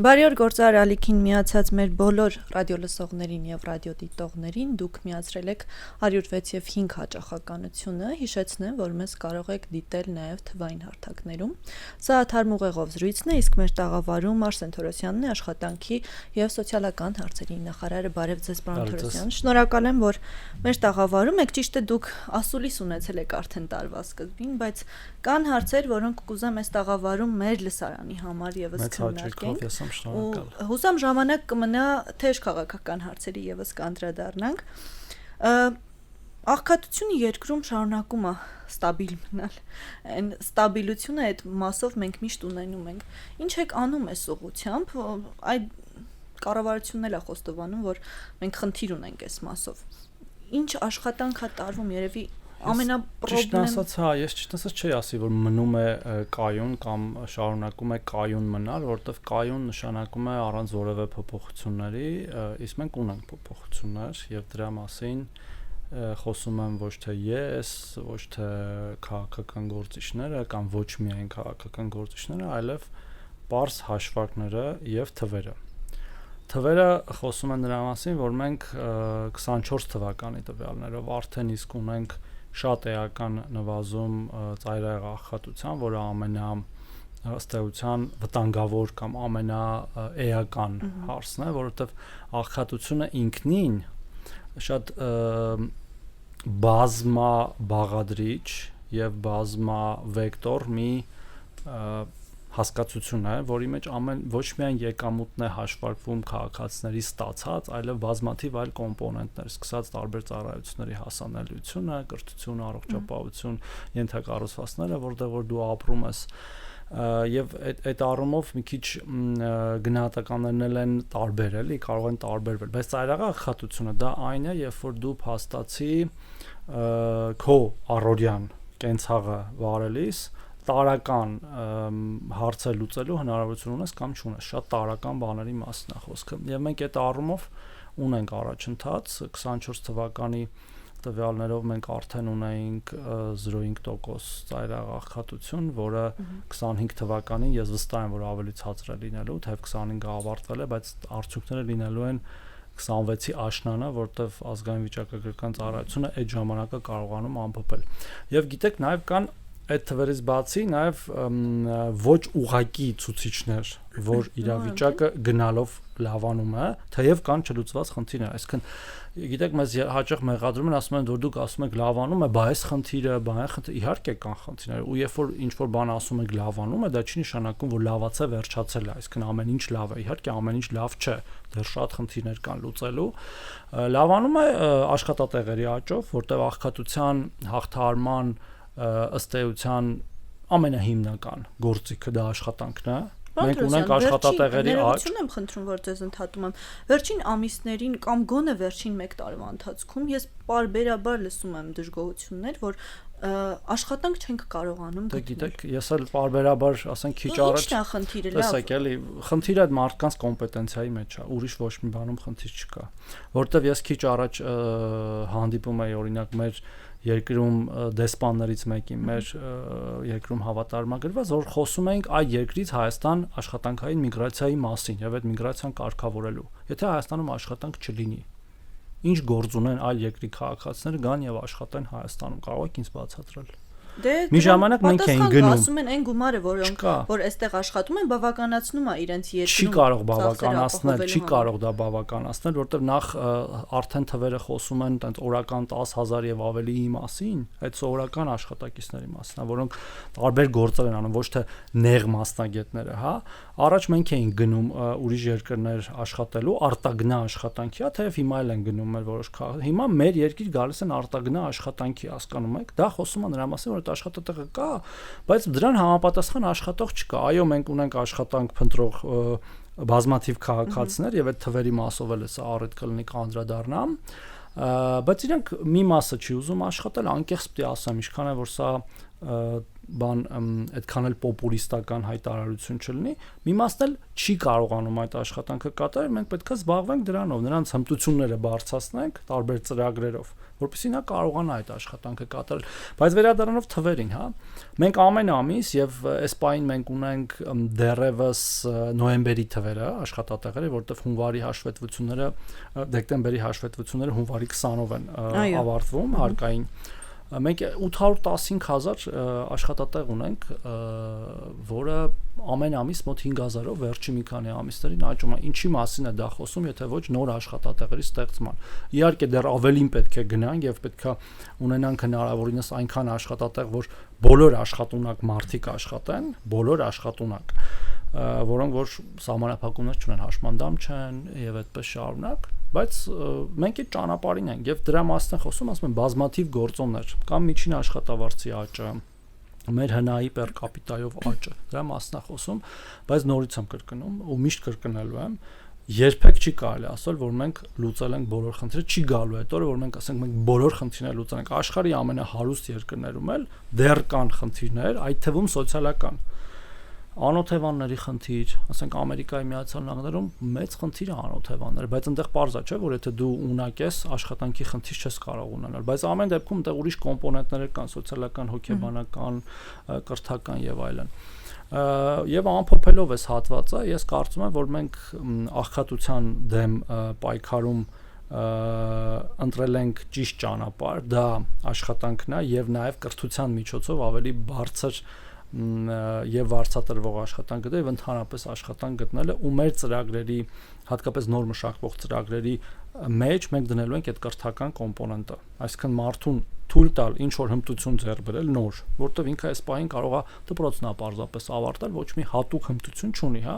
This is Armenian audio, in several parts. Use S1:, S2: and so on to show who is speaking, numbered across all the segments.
S1: Բարի օր գործարար ալիքին միացած մեր բոլոր ռադիոլսողներին եւ ռադիոդիտողներին դուք միացրել եք 106 եւ 5 հաճախականությունը հիշեցնեմ որ մեզ կարող եք դիտել նաեւ թվային հարթակներում սա թարմուղեղով զրույցն է իսկ մեր տաղավարում Արսեն Թորոսյանն է աշխատանքի եւ սոցիալական հարցերի նախարարը բարեւ ձեզ պարոն Թորոսյան շնորհակալ եմ որ մեր տաղավարում եք ճիշտ է դուք ասուլիս ունեցել եք արդեն տարվա սկզբին բայց կան հարցեր որոնք կուզեմ այս տաղավարում մեր լսարանի համար եւս քննարկենք Հուսամ ժամանակ կմնա թեժ քաղաքական հարցերի եւս կանդրադառնանք աղքատությունը երկրում շարունակում է ստաբիլ մնալ այն ստաբիլությունը այդ մասով մենք միշտ ունենում ենք ինչ եք անում այս ուղղությամբ այդ կառավարությունն էլ է խոստովանում որ մենք խնդիր ունենք այս մասով ինչ աշխատանք է տարվում երևի
S2: Ճիշտ ասած, ես ճիշտ ասած չի ասի, որ մնում է կայուն կամ շարունակում է կայուն մնալ, որովհետև կայուն նշանակում է առանց որևէ փոփոխությունների, իսկ մենք ունենք փոփոխություններ եւ դրա մասին խոսում եմ ոչ թե ես, ոչ թե քաղաքական գործիչները կամ ոչ միայն քաղաքական գործիչները, այլև պարզ հաշվարկները եւ թվերը։ Թվերը խոսում են նրա մասին, որ մենք 24 թվականի տվյալներով արդեն իսկ ունենք շատ էական նվազում ծայրահեղ աղքատության, որը ըստ էության վտանգավոր կամ ամենաէական հարցն է, որովհետև աղքատությունը ինքնին շատ բազմաբաղադրիչ եւ բազմավեկտոր մի հասկացություն է, որի մեջ ոչ միայն եկամուտն է հաշվարկվում քաղաքացիների ստացած, այլև բազմաթիվ այլ կոմպոնենտներ, սկսած տարբեր ծառայությունների հասանելիությունը, կրթություն, առողջապահություն, ենթակառուցվածքները, որտեղ որ դու ապրում ես եւ այդ առումով մի քիչ գնահատականներն են տարբեր էլի, կարող են տարբերվել, բայց ծայրահեղ աղքատությունը դա այն է, երբ որ դու փաստացի քո առօրյան կենցաղը վարելիս տարական հարցեր լուծելու հնարավորություն ունես կամ չունես, շատ տարական բաների մասն է խոսքը։ Եվ մենք այդ առումով ունենք առաջընթաց 24 թվականի տվյալներով մենք արդեն ունեինք 0.5% ծայրահեղ աղքատություն, որը 25 թվականին ես վստահ եմ, որ ավելի ցածր է լինելու, թեև 25-ը ավարտվել է, բայց արդյունքները լինելու են 26-ի աշնանը, որտեվ ազգային վիճակագրական ծառայությունը այդ ժամանակը կարողանում ամփոփել։ Եվ գիտեք, նաև կան այդ թվերից բացի նաև ոչ ուղղակի ցուցիչներ, որ իրավիճակը գնալով լավանում է, թեև կան չլուծված խնդիրներ, այսինքն գիտեք, մեզ հաճախ մեղադրում են, ասում են, որ դուք ասում եք լավանում է, բա այս խնդիրը, իհարկե կան խնդիրներ, ու երբ որ ինչ որ բան ասում եք լավանում է, դա չի նշանակում, որ լավացե վերջացել է, այսինքն ամեն ինչ լավ է, իհարկե ամեն ինչ լավ չէ, դեռ շատ խնդիրներ կան լուծելու, լավանում է աշխատատեղերի աճով, որտեղ աղքատության հաղթահարման ըստ էության ամենահիմնական գործիքը դա աշխատանքն է մենք ունենք աշխատատեղերի աճ
S1: եմ խնդրում որ ձեզ ընդհատում եմ վերջին ամիսներին կամ գոնե վերջին 1 տարվա ընթացքում ես պարբերաբար լսում եմ դժգոհություններ որ աշխատանք չենք կարողանում
S2: գտնել գիտեք ես էլ պարբերաբար ասենք քիչ առաջ
S1: ի՞նչն է խնդիրը լավ
S2: տեսեք էլի խնդիրը այդ մարդկանց կոմպետենցիայի մեջ է ուրիշ ոչ մի բանում խնդիր չկա որտեվ ես քիչ առաջ հանդիպում էի օրինակ մեր երկրում դեսպաններից մեկի մեր երկրում հավատարմագրված որ խոսում էինք այդ երկրից Հայաստան աշխատանքային միգրացիայի մասին եւ այդ միգրացիան կարգավորելու եթե Հայաստանում աշխատանք չլինի ինչ գործ ունեն այլ երկրի քաղաքացիները գան եւ աշխատեն Հայաստանում կարող եք ինձ բացատրել մի ժամանակ մենք էինք գնում
S1: ասում են այն գումարը որոնք որ այստեղ աշխատում են բավականացնում է իրենց երկրում
S2: չի կարող բավականացնել չի կարող դա բավականացնել որովհետեւ նախ արդեն թվերը խոսում են տենց օրական 10000 եւ ավելիի մասին այդ սովորական աշխատակիցների մասին որոնք տարբեր գործեր են անում ոչ թե նեղ մասնագետները հա առաջ մենք էինք գնում ուրիշ երկրներ աշխատելու արտագնա աշխատանքի հա թեև հիմա էլ են գնում մեր որոշ հիմա մեր երկիր գալիս են արտագնա աշխատանքի հասկանում եք դա խոսում է նրա մասին որ աշխատատեղը կա, բայց դրան համապատասխան աշխատող չկա։ Այո, մենք ունենք աշխատանք փնտրող բազմաթիվ քաղաքացիներ եւ այդ թվերի մասով էլ սա առիթ կլինի կանդրադառնամ, բայց իրանք մի մասը չի ուզում աշխատել, անկեղծ պիտի ասեմ, ինչքան է որ սա բան այդքան էլ պոպուլիստական հայտարարություն չլինի, մի մասն էլ չի կարողանում այդ աշխատանքը կատարել, մենք պետք է զբաղվենք դրանով, նրանց հմտությունները բարձրացնենք տարբեր ծրագրերով, որպեսզի նա կարողանա այդ աշխատանքը կատարել։ Բայց վերադառնալով թվերին, հա, մենք ամեն ամիս եւ այս պահին մենք ունենք դեռևս նոյեմբերի թվերը աշխատատեղերը, որտեղ հունվարի հաշվետվությունները, դեկտեմբերի հաշվետվությունները հունվարի 20-ով են ավարտվում, հարկային մենք 815,000 աշխատատեղ ունենք, որը ամեն ամիս մոտ 5,000-ով վերջի մի քանի ամիսներին աճում է։ Ինչի մասին է դա խոսում, եթե ոչ նոր աշխատատեղերի ստեղծման։ Իհարկե դեռ ավելին պետք է գնանք եւ պետք է ունենանք հնարավորինս այնքան աշխատատեղ, որ բոլոր աշխատունակ մարդիկ աշխատեն, բոլոր աշխատունակ, որոնք որ սահմանափակումներ չունեն, հաշմանդամ չեն եւ այդպես շարունակ, բայց մենք այդ ճանապարհին ենք եւ դրա մասին է խոսում, ասում եմ, բազմաթիվ գործոններ, կամ միջին աշխատավարձի աճը, մեր հնայի per capita-ով աճը, դրա մասին է խոսում, բայց նորից եմ կրկնում ու միշտ կրկնելու եմ, երբեք չի կարելի ասել, որ մենք լուծել ենք բոլոր խնդիրները, չի գալու այդ օրը, որ մենք ասենք մենք բոլոր խնդիրները լուծել ենք, աշխարհի ամենահարուստ երկրներում էլ դեռ կան խնդիրներ, այդ թվում սոցիալական անօթևանների խնդիր, ասենք Ամերիկայի Միացյալ Նահանգներում մեծ խնդիր է անօթևանները, բայց այնտեղ պարզա չէ, որ եթե դու ունակ ես, աշխատանքի խնդիր չես կարող ունենալ, բայց ամեն դեպքում այնտեղ ուրիշ կոմպոնենտներ կան, սոցիալական, հոգեբանական, կրթական եւ այլն։ Եվ ամփոփելով այս հատվածը, ես կարծում եմ, որ մենք աղքատության դեմ պայքարում ընտրել ենք ճիշտ ճանապարհ, դա աշխատանքն է եւ նաեւ կրթության միջոցով ավելի բարձր եւ վարձատրվող աշխատանք գտնել եւ ընդհանրապես աշխատանք գտնելը ու մեր ծրագրերի, հատկապես նոր մշակվող ծրագրերի մեջ մենք դնելու ենք այդ կրթական կոմպոնենտը, այսինքն մարդուն թույլ տալ ինչ որ հմտություն ձեռք բերել նոր, որտեղ ինքը այս պահին կարող է դպրոցն է պարզապես ավարտել, ոչ մի հատուկ հմտություն չունի, հա,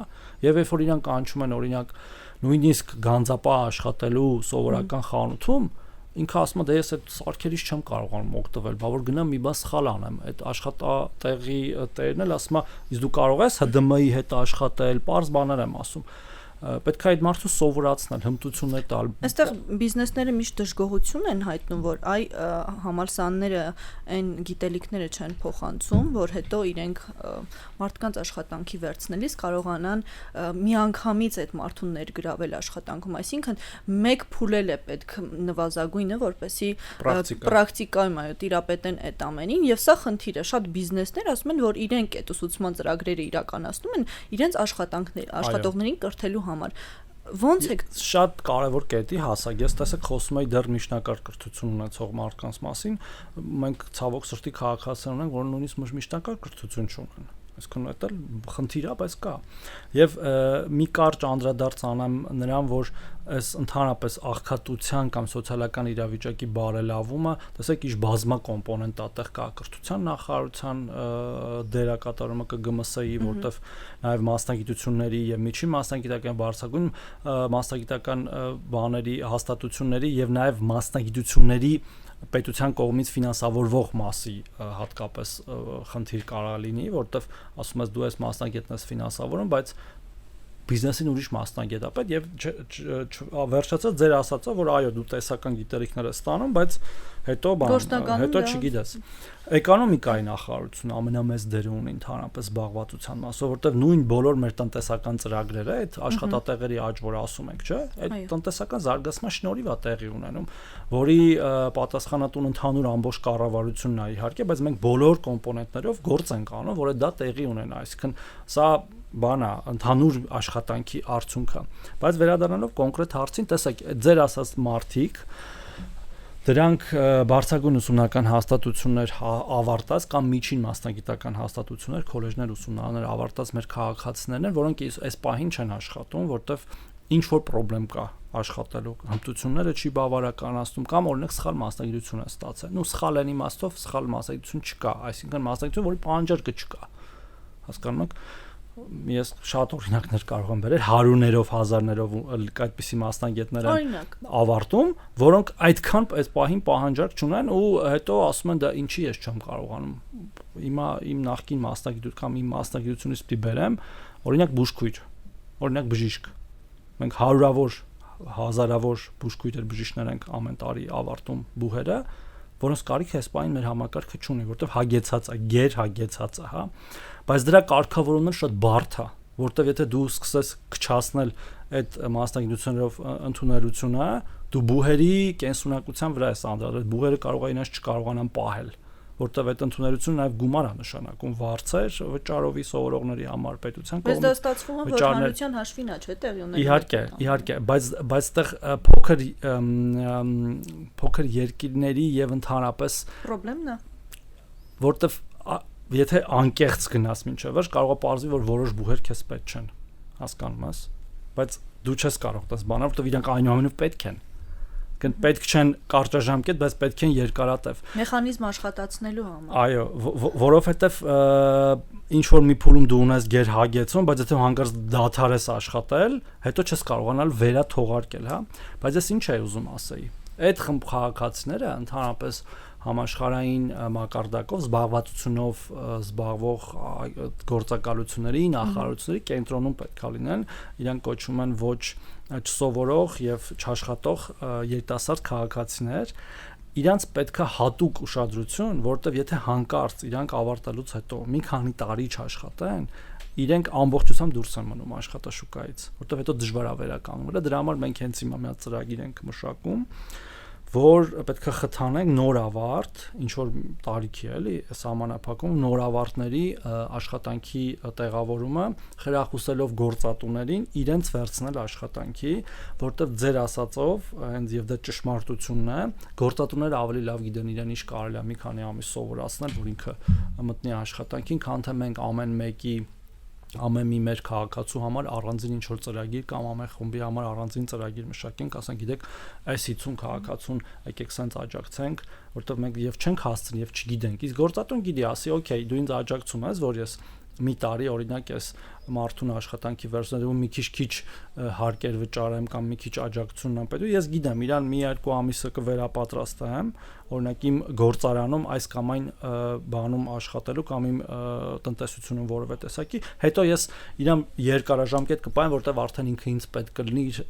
S2: եւ երբ որ իրանք կանչում են օրինակ նույնիսկ գանձապահ աշխատելու սովորական խանութում, ինքը ասում է դե ես այդ սարքերից չեմ կարողանում օգտվել, բա որ գնամ մի բան սխալ անեմ, այդ աշխատատեղի տերն էլ ասում է, իսկ դու կարող ես ՀԴՄ-ի հետ աշխատել, པարզ բաներ եմ ասում, պետք է այդ մարդուն սովորացնել, հմտություններ տալ։
S1: Այստեղ բիզնեսները միշտ դժգոհություն են հայտնում, որ այ համալսարանները այն գիտելիքները չեն փոխանցում, որ հետո իրենք մարդկանց աշխատանքի վերցնելիս կարողանան միանգամից այդ մարդուն ներգրավել աշխատանքում, այսինքն մեկ փուլել է պետք նվազագույնը, որպեսի պրակտիկայում այո տիրապետեն այդ ամենին, եւ սա խնդիր է, շատ բիզնեսներ ասում են, որ իրենք այդ ուսուցման ծրագրերը իրականացնում են իրենց աշխատողներին կրթելու համար։ Ոնց է
S2: շատ կարևոր կետի հասակ, ես տեսեք խոսում եի դեռ միջնակարգ կրթություն ունեցող մարդկանց մասին, մենք ցավոք սրտի քաղաքացիներ ունենք, որ նույնիսկ միջնակարգ կրթություն չունեն, այսինքն դա խնդիր է, բայց կա։ Եվ մի կարճ անդրադարձ անեմ նրան, որ այս ընդհանրապես աղքատության կամ սոցիալական իրավիճակի բարելավումը, տեսեք, ինչ բազմա կոմպոնենտ այդտեղ կա, կրթության նախարարության դերակատարումը ԿԳՄՍ-ի, որտեղ նաև մասնագիտությունների եւ միջին մասնագիտական բարձրագույն մասնագիտական բաների հաստատությունների եւ նաև մասնագիտությունների պետության կողմից ֆինանսավորվող մասի հատկապես խնդիր կարող լինի, որտեղ ասում ես դու ես մասնագետն ես ֆինանսավորում, բայց բիզնեսին ուրիշ մասնագետ է պետք եւ վերջացած ձեր ասածը, որ այո դու տեսական գիտելիքներ ես ստանում, բայց հետո հետո չգիտես։ Էկոնոմիկայի նախարարությունը ամենամեծ դերը ունի ընդհանրապես զբաղվածության մասով, որտեղ նույն բոլոր մեր տնտեսական ծրագրերը, այդ աշխատատեղերի աճ, որ ասում ենք, չէ, այդ տնտեսական զարգացման շնորհիվ է տեղի ունենում, որի պատասխանատուն ընդհանուր ամբողջ կառավարությունն է իհարկե, բայց մենք բոլոր կոմպոնենտներով գործ ենք անում, որ դա տեղի ունենա, այսինքն սա բանա ընդհանուր աշխատանքի արդյունքը։ Բայց վերադառնալով կոնկրետ հարցին, տեսեք, ձեր ասած մարդիկ դրանք բարձրագույն ուսումնական հաստատություններ ավարտած կամ միջին մասնագիտական հաստատություններ, քոլեջներ, ուսումնարաններ ավարտած մեր քաղաքացիներն են, որոնք այս պահին չեն աշխատում, որտեվ ինչ որ խնդրեմ կա աշխատելու, հմտությունները չի բավարարականացնում կամ օրինակ սխալ մասնագիտություն է ստացել։ Նու սխալ են իմաստով սխալ մասնագիտություն չկա, այսինքն մասնագիտություն, որի պահանջարկը չկա։ Հասկանում եք։ Ես շատ օրինակներ կարող եմ բերել, հարյուրներով, հազարներով այդպիսի մասնագետներ են ավարտում, որոնք այդքան այս պահին պահանջարկ չունեն ու հետո ասում են դա ինչի ես չեմ կարողանում։ Հիմա իմ նախկին մասնագիտություն կամ իմ մասնագիտությունից պիտի բերեմ, օրինակ բուժքույր, օրինակ բժիշկ։ Մենք հարյուրավոր, հազարավոր բուժքույրեր, բժիշկներ ենք ամեն տարի ավարտում բուհերը, որոնց կարիքը այս պահին մեր համակարգը չունի, որտեղ հագեցած է, գերհագեցած է, հա։ Բայց դրա կարգավորումն շատ բարդ է, որտեղ եթե դու սկսես քչացնել այդ մասնագիտություններով ընդունելությունը, դու բուհերի կենսունակության վրա ես անդրադառնում, բուհերը կարող է իրենց չկարողանան պահել, որտեղ այդ ընդունելությունը նաև գումար է նշանակում վարձեր վճարովի սովորողների համար պետության
S1: կողմից։ Բայց դա ստացվում է, որ հանրության հաշվին է, չէ՞, տեղի ունենում։
S2: Իհարկե, բայց այդտեղ փոքր երկիրների եւ ընդհանրապես
S1: խնդիրն է,
S2: որտեղ եթե անկեղծ գնաս մինչև վերջ, կարող է պարզվի, որ որոշ բուհեր քեզ պետք չեն, հասկանում ես, բայց դու չես կարող դες բանել, որտեղ իրանք այնուամենայնիվ պետք են։ Պետք չեն կարճաժամկետ, բայց պետք են երկարատև։
S1: Մեխանիզմ աշխատացնելու համար։
S2: Այո, որովհետև ինչ որ մի փուլում դու ունես գերհագեցում, բայց եթե հանկարծ դադարես աշխատել, հետո չես կարողանալ վերաթողարկել, հա։ Բայց ես ինչ եմ ուզում ասեի։ Այդ խմբ քաղաքացիները ընդհանրապես համաշխարհային մակարդակով զբաղվածությունով զբաղվող գործակալությունների, նախարարությունների կենտրոնում պետք է լինեն, իրանք կոչվում են ոչ չսովորող եւ չաշխատող երիտասարդ քաղաքացիներ, իրանց պետքա հատուկ ուշադրություն, որտեվ եթե հանկարծ իրանք ավարտելուց հետո մի քանի տարի չաշխատեն, իրենք ամբողջությամբ դուրս են մնում աշխատաշուկայից, որտեվ հետո դժվար է վերականգնելը, դրա համար մենք հենց հիմա մի ծրագիր ենք մշակում, որ պետքա խթանենք նոր ավարտ, ինչ որ տարիքի է, էլի, սահմանափակում նոր ավարտների աշխատանքի տեղավորումը, խրախուսելով գործատուներին իրենց վերցնել աշխատանքի, որտեղ ձեր ասածով, հենց եւ դա ճշմարտությունն է, գործատուները ավելի լավ գիտեն իրեն ինչ կարելի է մի քանի ամիս սովորացնել, որ ինքը մտնի աշխատանքին, քան թե մենք ամեն մի մեր քաղաքացու համար առանձին ինչ որ ծրագիր կամ ամեն խմբի համար առանձին ծրագիր մշակենք, ասենք, գիտեք, այս 50 քաղաքացուն եկեք սենց աջակցենք, որտեղ մենք եւ չենք հասցնի եւ չգիտենք։ Իսկ գործատուն գիտի, ասի, օքեյ, դու ինձ աջակցում ես, որ ես մի տարի օրինակ ես մարդուն աշխատանքի վերցնելու մի քիչ հարկեր վճարեմ կամ մի քիչ աջակցությունն եմ պետք։ Ես գիտեմ, իրան մի երկու ամիսը կվերապատրաստեմ, օրինակ իմ գործարանում այս կամ այն բանում աշխատելու կամ իմ տնտեսությունում որևէ տեսակի, հետո ես իրան երկարաժամկետ կպայեմ, որտեղ արդեն ինքը ինձ պետք կլինի իր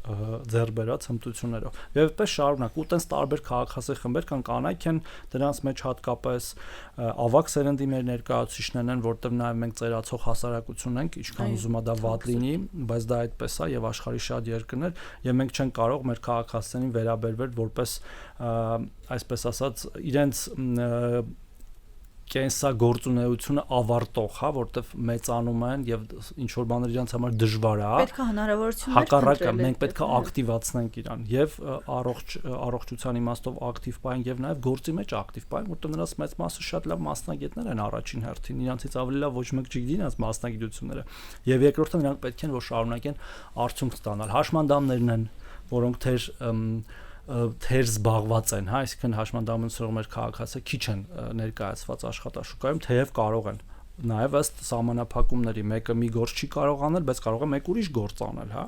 S2: ձեռ բերած հմտություններով։ Եվ այդպես շարունակ, ու տենց տարբեր քաղաքացի խմբեր կան, կանայք են դրանց մեջ հատկապես ավակ սերնդի մեր ներկայացուցիչներն են, որտեղ նաև մենք ծերացող հասարակություն ենք, ինչքան ուզում է դա վատ լինի, բայց դա այդպես է եւ աշխարհի շատ երկրներ, եւ մենք չենք կարող մեր քաղաքացիներին վերաբերվել որպես այսպես ասած իրենց կենսագործունեությունը ավարտող, հա, որտեղ մեծանում են եւ ինչ որ բաներ իրենց համար դժվար է,
S1: պետք է հնարավորություններ
S2: հակառակը մենք պետք է ակտիվացնենք իրան եւ առողջության իմաստով ակտիվ պահենք եւ նաեւ գործի մեջ ակտիվ պահենք, որտեղ նրանց մեծ մասը շատ լավ մասնագետներ են առաջին հերթին, իրանցից ավելի լավ ոչ մեկ չգիտի նրանց մասնագիտությունները եւ երկրորդը նրանք պետք են որ շարունակեն արդյունք ստանալ, հաշմանդամներն են, որոնք թեր զբաղված են, հա, այսինքն հաշմանդամությունով մեր քաղաքացիները քիչ են ներկայացված աշխատաշուկայում, թեև կարող են նաև ըստ սահմանափակումների մեկը մի գործ չի կարող անել, բայց կարող է մեկ ուրիշ գործ անել, հա,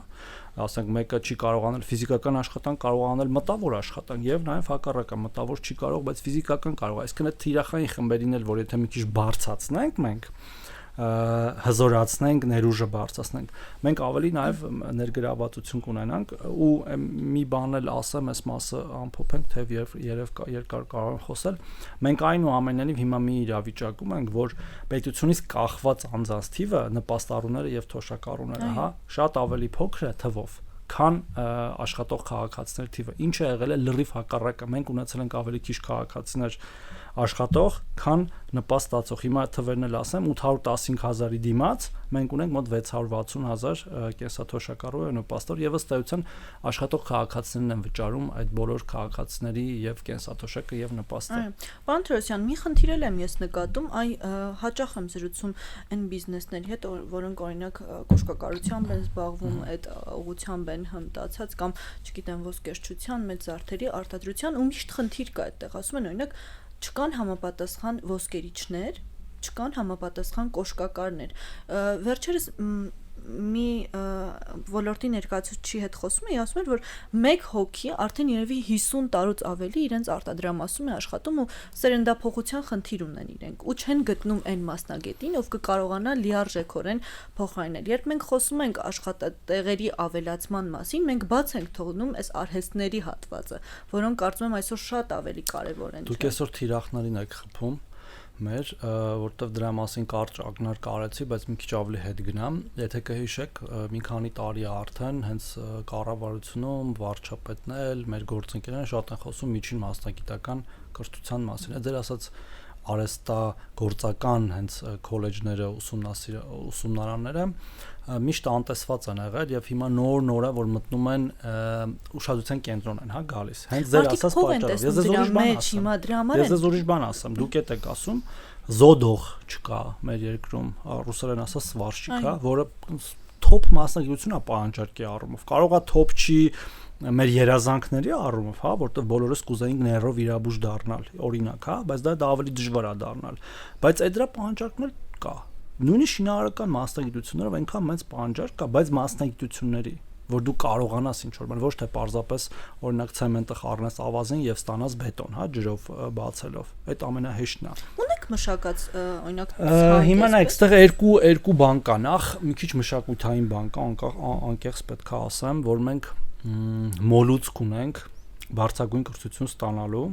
S2: ասենք մեկը չի կարող անել ֆիզիկական աշխատանք, կարող է անել մտավոր աշխատանք եւ նաև հակառակը մտավոր չի կարող, բայց ֆիզիկական կարող է, այսինքն այդ թիրախային խմբերին էլ որ եթե մի քիչ բարձրացնենք մենք հզորացնենք, ներուժը բարձրացնենք, մենք ավելի նաև ներգրավվածություն կունենանք ու մի բան էլ ասեմ, այս մասը ամփոփենք, թե երկար կարող եմ խոսել, մենք այնուամենայնիվ հիմա մի իրավիճակում ենք, որ պետությունից կախված անձանց թիվը նպաստառուները եւ թոշակառուները, հա, շատ ավելի փոքր է թվով քան աշխատող քաղաքացիների թիվը, ինչը եղել է լրիվ հակառակը, մենք ունեցել ենք ավելի քիչ քաղաքացիներ աշխատող, քան նպաստ ստացող։ Հիմա թվերն էլ ասեմ, 815,000-ի դիմաց մենք ունենք մոտ 660,000 կենսաթոշակառու եւ նպաստավոր եւ ըստ էության աշխատող քաղաքացիներն են վճարում այդ բոլոր քաղաքացիների եւ կենսաթոշակը եւ նպաստը։
S1: Պարոն Թրոսյան, մի խնդիր եմ ես նկատում, հաճախ եմ զրուցում այն բիզնեսների հետ, որոնք օրինակ կոշկակարությամբ են զբաղվում, այդ ուղղությամբ են հմտացած կամ, չգիտեմ, ոսկերչության մեծ զարդերի արտադրության ու միշտ խնդիր կա այդտեղ, ասում են օրինակ չկան համապատասխան ոսկերիչներ, չկան համապատասխան կոշկակարներ։ Վերջերս մի ոլորտի ներկայացուցիչի հետ խոսում էի, ասում էր, որ մեկ հոգի արդեն երևի 50 տարուց ավելի իրենց արտադրամասում է աշխատում ու սերնդափոխության խնդիր ունեն իրենք ու չեն գտնում այն մասնագետին, ով կկարողանա լիարժեքորեն փոխարինել։ Երբ մենք խոսում ենք աշխատատեղերի ավելացման մասին, մենք բաց ենք թողնում այս արհեստների հատվածը, որոնք կարծում եմ այսօր շատ ավելի կարևոր են։
S2: Դուք այսօր թիրախներին եք խփում մեր, որտեվ դրա մասին կարճ ակնարկ կարեցի, բայց մի քիչ ավելի հետ գնամ։ Եթե կհիշեք, մի քանի տարի արդեն հենց կառավարությունում վարչապետն էլ, մեր գործընկերները շատ են խոսում միջին մասնագիտական կրթության մասին։ Ձեր ասած արհեստագործական հենց քոլեջները, ուսումնարանները միշտ անտեսված են եղել եւ հիմա նոր-նորը որ մտնում են ուշադրության կենտրոն են, հա, գալիս։ Հենց ձեր ասած պատճառով։ Ես ձեզ ուրիշ բան ասեմ։ Դուք եք ասում զոդող չկա մեր երկրում, ռուսերեն ասած սվարշչիկ, հա, որը top մասնագիտություն է պահանջարկի առումով։ Կարող է top չի մեր երազանքների առումով, հա, որտեղ բոլորս կուզեինք ներով իրաբույժ դառնալ, օրինակ, հա, բայց դա ավելի դժվար է դառնալ։ Բայց այդ դրա պահանջարկն էլ կա։ Նույնիսկ շինարարական մասնագիտություններով այնքան մեծ պահանջարկ կա, բայց մասնագիտությունների, որ դու կարողանաս ինչ-որ բան, ոչ թե պարզապես օրինակ ցեմենտը խառնես ավազին եւ ստանաս բետոն, հա, ջրով բացելով։ Այդ ամենահեշտն է։
S1: Ունեք մշակած օրինակ
S2: հիմա նայեք, այստեղ երկու բան կա։ Նախ մի քիչ մշակութային բան կա, անկեղծ պետք է ասեմ, որ մենք մոլուցք ունենք բարձրագույն կրթություն ստանալու,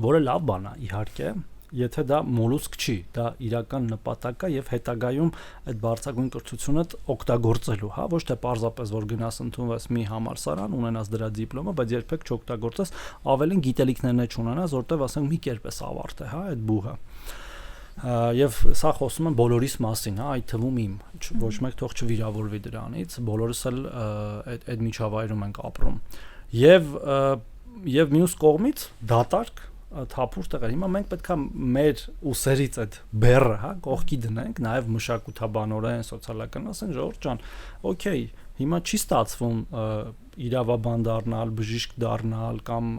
S2: որը լավ բան է, իհարկե, եթե դա մոլուցք չի, դա իրական նպատակ է եւ հետագայում այդ բարձրագույն կրթությունը օգտագործելու, հա, ոչ թե պարզապես որ գնաս ընդունվես մի համալսարան, ունենաս դրա դիպլոմը, բայց երբեք չօգտագործես, ավելին գիտելիքներն չունենաս, որտեվ ասենք մի կերպ ես ավարտե, հա, այդ բուհը։ Եվ սա խոսում եմ բոլորիս մասին, հա, այդ թվում իմ, ոչ մեկ թող չվիրավորվի դրանից, բոլորս էլ այդ միջավայրում ենք ապրում։ Եվ մյուս կողմից դատարկ թափուր տեղեր։ Հիմա մենք պետքա մեր ուսերից այդ բեռը, հա, կողքի դնենք, նաև մշակութաբանորեն, սոցիալական, ասեն ժողովուրդ ջան, օքեյ, հիմա չի ստացվում իրավաբան դառնալ, բժիշկ դառնալ կամ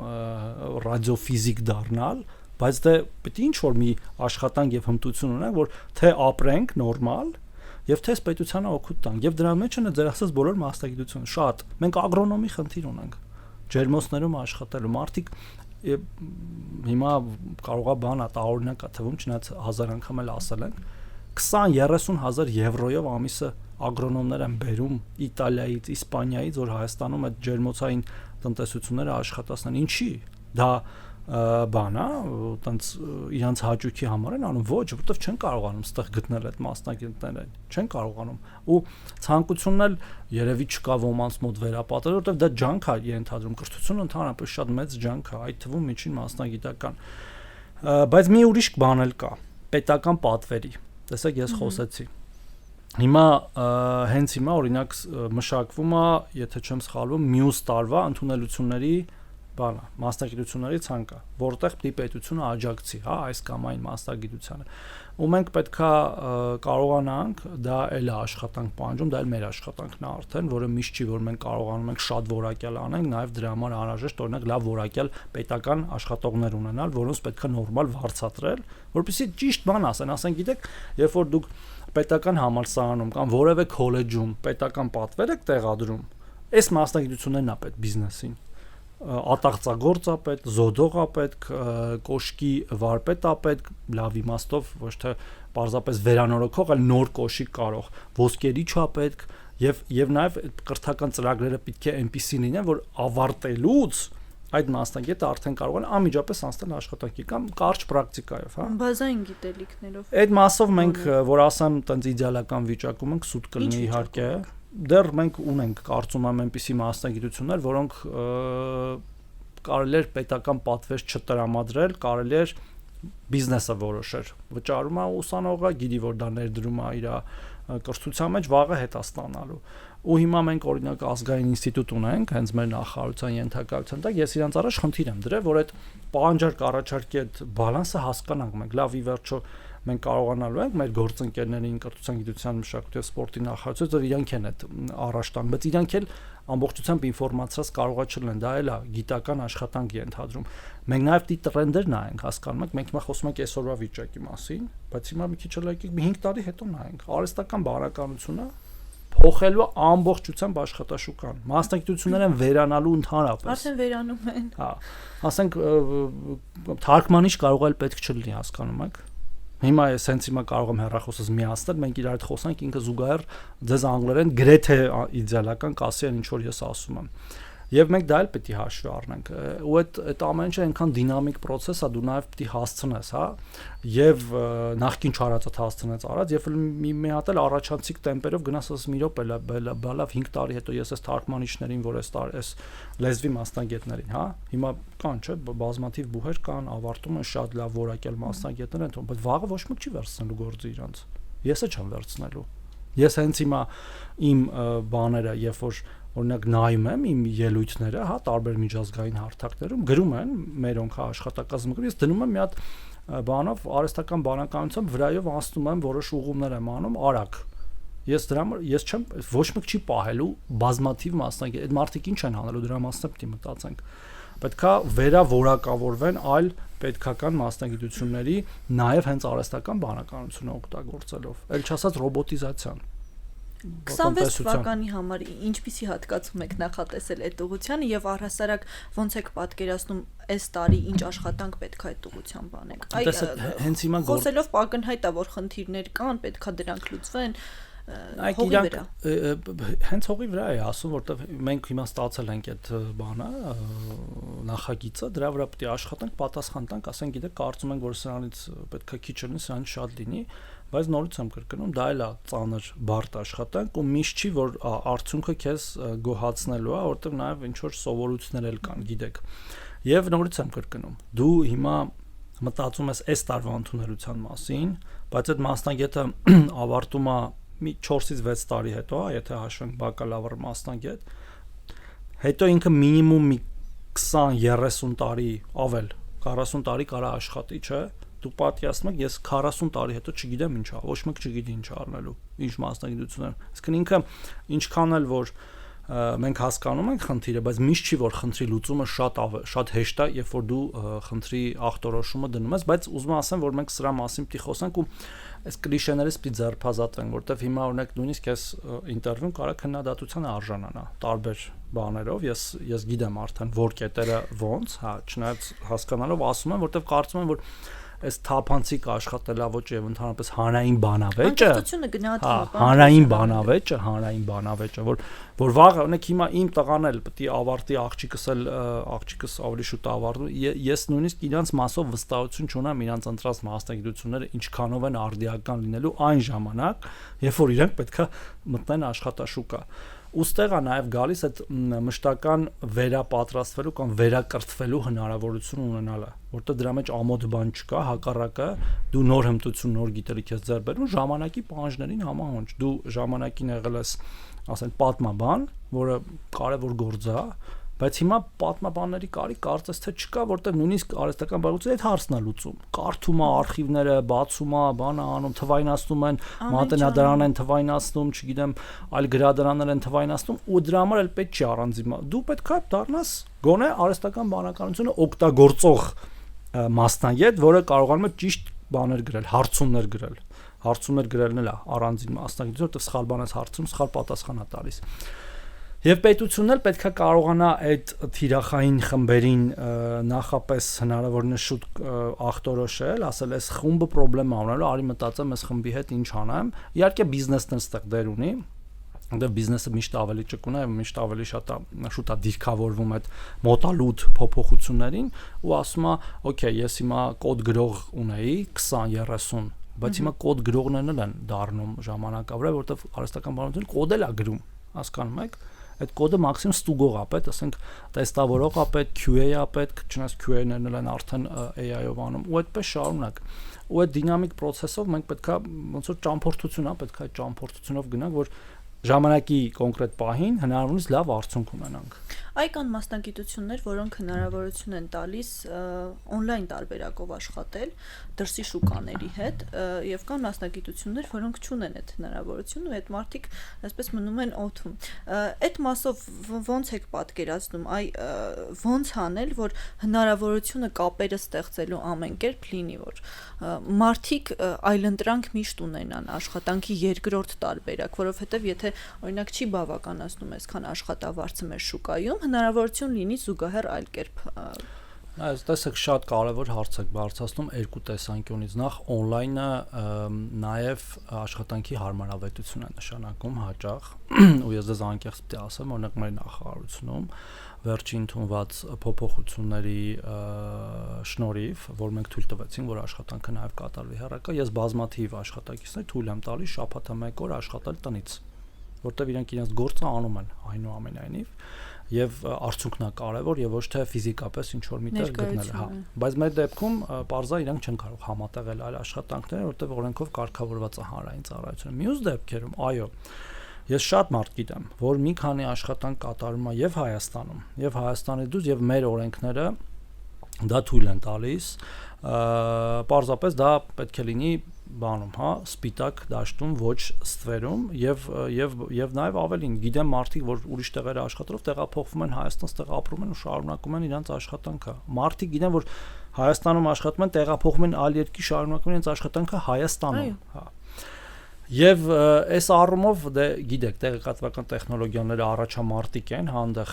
S2: ռադիոֆիզիկ դառնալ, բայց դե պետք է ինչ-որ մի աշխատանք եւ հմտություն ունենք, որ թե ապրենք նորմալ եւ թե պետությանը օգուտ տանք։ Եվ դրա մեջ են ձեր ասած բոլոր մասնագիտությունը։ Շատ։ Մենք ագրոնոմի խնդիր ունենք։ Ջերմոցներում աշխատելու մարդիկ հիմա կարողա բանա տարօրինակ է թվում, չնայած 1000 անգամ էլ ասել ենք 20-30 հազար եվրոյով ամիսը ագրոնոմներ են բերում Իտալիայից, Իսպանիայից, որ Հայաստանում այդ ջերմոցային տնտեսությունները աշխատացնեն։ Ինչի՞։ Դա բան է, տենց իրանց հաճույքի համար են անում, ոչ, որովհետև չեն կարողանում ստեղ գտնել այդ մասնագետները, չեն կարողանում։ Ու ցանկությունն էլ երևի չկա ոմանց մոտ վերապատրել, որովհետև դա ջանք է ենթադրում, կրթությունը ընդհանրապես շատ մեծ ջանք է, այդ թվում միջին մասնագիտական։ Բայց մի ուրիշ բան էլ կա, պետական պատվերի։ Տեսեք, ես խոսեցի։ Հիմա հենց հիմա օրինակ մշակվում է, եթե չեմ սխալվում, մյուս տարվա ընդունելությունների բանը, մասնագիտությունների ցանկը, որտեղ պետությունը աջակցի, հա, այս կամ այն մասնագիտությանը։ Ու մենք պետքա կարողանանք, դա էլ է աշխատանք պահանջում, դա էլ մեր աշխատանքն է արդեն, որը միշտ չի, որ մենք կարողանում ենք շատ որակյալ անենք, նաև դրա համար անհրաժեշտ օրինակ լավ որակյալ պետական աշխատողներ ունենալ, որոնց պետքա նորմալ վարձատրել, որպեսզի ճիշտ բան ասեն, գիտեք, երբ որ դուք պետական համալսարանում կամ որևէ քոլեջում պետական պատվեր եք տեղադրում, այս մասնագիտություններն է պետք բիզնեսին։ Ատաղծագործ է պետք, զոդող է պետք, կոշկի վարպետ է պետք, լավ իմաստով ոչ թե պարզապես վերանորոգող, այլ նոր կոշիկ կարող, ոսկերիչ է պետք եւ նաեւ կրթական ծրագրերը պետք է այնպիսին լինեն, որ ավարտելուց այդ մասնագետը արդեն կարող է անմիջապես անցնել աշխատանքի կամ կարճ պրակտիկայով, հա։
S1: Բազային գիտելիքներով։
S2: Այդ մասով մենք, որ ասեմ, տենց իդեալական վիճակում ենք, սուտ կլինի իհարկե։ Դեռ մենք ունենք, կարծում եմ, այնպիսի մասնագիտություններ, որոնք կարելի է պետական պատվեր չտրամադրել, կարելի է բիզնեսը որոշեր։ Վճարում է ուսանողը, գիտի, որ դա ներդրում է իր կրթության մեջ, վաղը հետա ստանալու։ Ու հիմա մենք օրինակ ազգային ինստիտուտ ունենք, հենց մեր նախարարության ենթակայության տակ, ես իրանց առաջ խնդիր եմ դրել, որ այդ պահանջարկ առաջարկի այդ բալանսը հասկանանք մենք, լավ ի վերջո մենք կարողանալու ենք մեր գործընկերներին կրթության, գիտության, մշակույթի եւ սպորտի նախարարությունից, որ իրանք են այդ առաջ տան, բայց իրանք էլ ամբողջությամբ ինֆորմացիաս կարողա չլինեն, դա էլ է գիտական աշխատանք ենթադրում։ Մենք նաեւ դի տրենդեր նայենք, հասկանում եք, մենք հիմա խոսում ենք այսօրվա վիճակի մասին, բայց հիմա մի քիչ էլ եկեք 5 տարի հետո նայենք, արհեստական բառականությունը փոխելու ամբողջությամբ աշխատաշուկան։ Մասնագիտություններ են վերանալու ընդհանրապես։
S1: Արդեն վերանում են։
S2: Հա, ասենք թարգմանիչ կարող է պետք չլինի, հասկանում եք։ Հիմա ես հենց հիմա կարող եմ հեռախոսս միացնել, մենք իրար հետ խոսանք, ինքը զուգահեռ ձեզ անգլերեն գրեթե իդեալական կասի այն ինչ որ ես ասում եմ։ Եվ մենք դա էլ պետք է հաշվի առնենք։ Ու այդ ամեն ինչը այնքան դինամիկ process է, դու նաև պետք է հասցնես, հա։ Եւ նախքին չարածդ հասցնես արած, եւ մի հատ էլ առաջանցիկ տեմպերով գնաս ասես մի րոպե լավ 5 տարի հետո ես այս թարգմանիչներին, որ այս լեզվի մասնագետներին, հա։ Հիմա կան, չէ, բազմաթիվ բուհեր կան, ավարտում են շատ լավ որակյալ մասնագետներ են, բայց վաղը ոչ մեկ չի վերցնելու գործը իրանց։ Եսը չեմ վերցնելու։ Ես հենց հիմա իմ բաները, երբ որ օրինակ նայում եմ իմ ելույթները, հա, տարբեր միջազգային հարթակներում գրում են մերոնք աշխատակազմում, ես դնում եմ մի հատ բանով արհեստական բանականության վրայով անցնում եմ որոշ ուղումներ եմ անում արագ։ Ես չեմ ոչ մեկ չի պահելու բազմաթիվ մասնագետ, այդ մարդիկ ինչ են անելու դրա մասին պետք է մտածենք։ Պետքա վերավորակավորվեն այլ պետքական մասնագիտությունների, նաև հենց արհեստական բանականությունը օգտագործելով։ Էլ չասած ռոբոտիզացիան։
S1: 26 թվականի համար ինչպիսի հատկացում եք նախատեսել այդ ուղղությանը եւ առհասարակ ոնց եք պատկերացնում այս տարի ինչ աշխատանք պետք է այդ ուղղությամբ անեք։
S2: Հենց հիմա
S1: խոսելով ակնհայտ է որ խնդիրներ կան, պետքա դրանք լուծվեն։
S2: Հենց հողի վրա է ասում, որտեվ մենք հիմա ստացել ենք այդ բանը, նախագիծը, դրա վրա պետք է աշխատենք, պատասխան տանք, ասենք գիտեք, կարծում ենք, որ սրանից պետք է քիչ լինի, սրանից շատ լինի, բայց նորից եմ կրկնում, դա էլ է ծանր բարդ աշխատանք ու միշտ չի, որ արդյունքը քեզ գոհացնելու է, որտեվ նաև ինչ որ սովորություններ էլ կան, գիտեք։ Եվ նորից եմ կրկնում, դու հիմա մտածում ես այս տարվա ընդունելության մասին, բայց այդ մասնագետը ավարտում է մի 4-ից 6 տարի հետո, եթե հաշվենք բակալավր մասնագետ, հետո ինքը մինիմում մի 20-30 տարի ավել, 40 տարի կարա աշխատի, չէ՞։ Դու պատկերացնում ես, ես 40 տարի հետո չգիտեմ ինչա, ոչ մեկ չգիտի ինչ առնելու, ինչ մասնագիտություններ։ Այսինքն ինքը ինչքան էլ որ մենք հասկանում ենք խնդիրը, բայց միշտ չի որ խնդրի լուծումը շատ հեշտ է, երբ որ դու խնդրի ախտորոշումը դնում ես, բայց ուզում եմ ասեմ, որ մենք սրա մասին պիտի խոսանք ու այս կլիշեներից պիտի ձերբազատվենք, որտեվ հիմա օրինակ նույնիսկ այս ինտերվյուն կարա քննադատության արժանանա տարբեր բաներով, ես գիտեմ արդեն որ կետերը ոնց, հա, չնայած հասկանալով ասում եմ, որտեվ կարծում եմ, որ այս թափանցիկ աշխատելավոճը եւ ընդհանրապես հանրային բանավեճը, հանրային բանավեճը, որ վաղ օրինակ հիմա իմ տղան էլ պետք է ավարտի, աղջիկս ավելի շուտ ավարտում, ես նույնիսկ իրանց մասով վստահություն չունեմ իրանց ընտրած մասնագիտությունները ինչքանով են արդիական լինելու այն ժամանակ, երբ որ իրենք պետքա մտնեն աշխատաշուկա։ Ուստեղ է նաև գալիս այդ մշտական վերապատրաստվելու կամ վերակրթվելու հնարավորություն ունենալը, որտեղ դրա մեջ ամոթ բան չկա, հակառակը դու նոր հմտություն, նոր գիտելիք ես ձեռք բերում ժամանակի պահանջներին համահունչ։ Դու ժամանակին եղել ես, ասենք, պատմաբան, որը կարևոր գործ է, բայց հիմա պատմաբանների կարիք կարծես թե չկա, որտեղ նույնիսկ արհեստական բարության այդ հարցն է լուծում։ Կարդում է արխիվները, բացում է, բանը անում, թվայնացնում են, մատենադարան են թվայնացնում, չգիտեմ, այլ գրադարաններ են թվայնացնում, ու դրա համար էլ պետք չի առանձին։ Դու պետք է դառնաս գոնե արհեստական բանականությունը օգտագործող մասնագետ, որը կարողանում է ճիշտ բաներ գրել, հարցումներ գրել։ Հարցումներ գրելն էլ է առանձին մասնագիտություն, որտեղ սխալ բան ես հարցում, սխալ պատասխան է տալիս։ Եվ պետությունն էլ պետք է կարողանա այդ թիրախային խմբերին նախապես հնարավորինս շուտ ախտորոշել, ասել այս խումբը պրոբլեմա ունելու, արի մտածեմ այս խմբի հետ ինչ անեմ։ Իհարկե բիզնեսն էլ ստեղ դեր ունի, որտեղ բիզնեսը միշտ ավելի ճկուն է, միշտ ավելի շուտ է դիրքավորվում այդ մոտալուտ փոփոխություններին ու ասում է, օքեյ, ես հիմա կոդ գրող ունեի 20-30, բայց հիմա կոդ գրողներն են դառնում ժամանակավրա, որտեղ արհեստական բանականությունը կոդ էլ է գրում, հասկանում եք։ Այդ կոդը մաքսիմում ստուգող է պետք, ասենք տեստավորող է պետք, QA է պետք, չնայած QA-ներն են արդեն AI-ով անում ու այդպես շարունակ։ Ու այդ դինամիկ process-ով մենք պետքա ոնց որ ճամփորդություն է, պետք է այդ ճամփորդությունով գնանք, որ ժամանակի կոնկրետ պահին հնարավորինս լավ արդյունք ունենանք։
S1: Այ կան մասնագիտություններ, որոնք հնարավորություն են տալիս on-line տարբերակով աշխատել դրսի շուկաների հետ, եւ կան մասնագիտություններ, որոնք չունեն այդ հնարավորությունը, ու այդ մարդիկ այսպես մնում են օդում։ Այդ մասով ո՞նց եք պատկերացնում, այ ո՞նց անել, որ հնարավորությունը կապերը ստեղծելու ամեն կերպ լինի, որ մարդիկ այլընտրանք միշտ ունենան աշխատանքի երկրորդ տարբերակ, որովհետեւ եթե օրինակ չի բավականացնում այսքան աշխատավարձը մեր շուկայում, հնարավորություն լինի զուգահեռ այլ կերպ
S2: Այս տեսեք շատ կարևոր հարց եք բարձրացնում երկու տեսանկյունից նախ on-line-ը նաև աշխատանքի հարմարավետություն է նշանակում հաճախ ու ես դες անկեղծ պիտի ասեմ օրինակ մեր նախարարությունում վերջին ընդունված փոփոխությունների շնորհիվ որ մենք թույլ տվեցինք որ աշխատանքը նաև կատարվի հեռակա ես բազմաթիվ աշխատակիցներ թույլ եմ տալիս շաբաթը մեկ օր աշխատել տնից որտեղ իրենք իրենց գործը անում են այնուամենայնիվ եւ արդյունքն է կարեւոր եւ ոչ թե ֆիզիկապես ինչ որ միտեղ գտնելը, հա։ Բայց մեր դեպքում պարզա իրենք չեն կարող համատեղել այլ աշխատանքները, որտեղ օրենքով կարգավորված է հանրային ծառայությունը։ Մյուս դեպքերում, այո, ես շատ մարդ գիտեմ, որ մի քանի աշխատանք կատարում է եւ Հայաստանում, եւ Հայաստանի դուրս եւ մեր օրենքները դա թույլ են տալիս, պարզապես դա պետք է լինի բանում, հա, սպիտակ դաշտում, ոչ ստվերում եւ նաեւ ավելին գիտեմ մարդիկ, որ ուրիշ տեղեր աշխատելով տեղափոխվում են Հայաստան, ստեղ ապրում են ու շարունակում են իրենց աշխատանքը։ Մարդիկ գիտեն, որ Հայաստանում աշխատում են, տեղափոխվում են այլ երկիր, շարունակում են իրենց աշխատանքը Հայաստանում, հա։ Եվ այս առումով դե գիտեք տեղեկատվական տեխնոլոգիաները առաջամարտիկ են, հանդեղ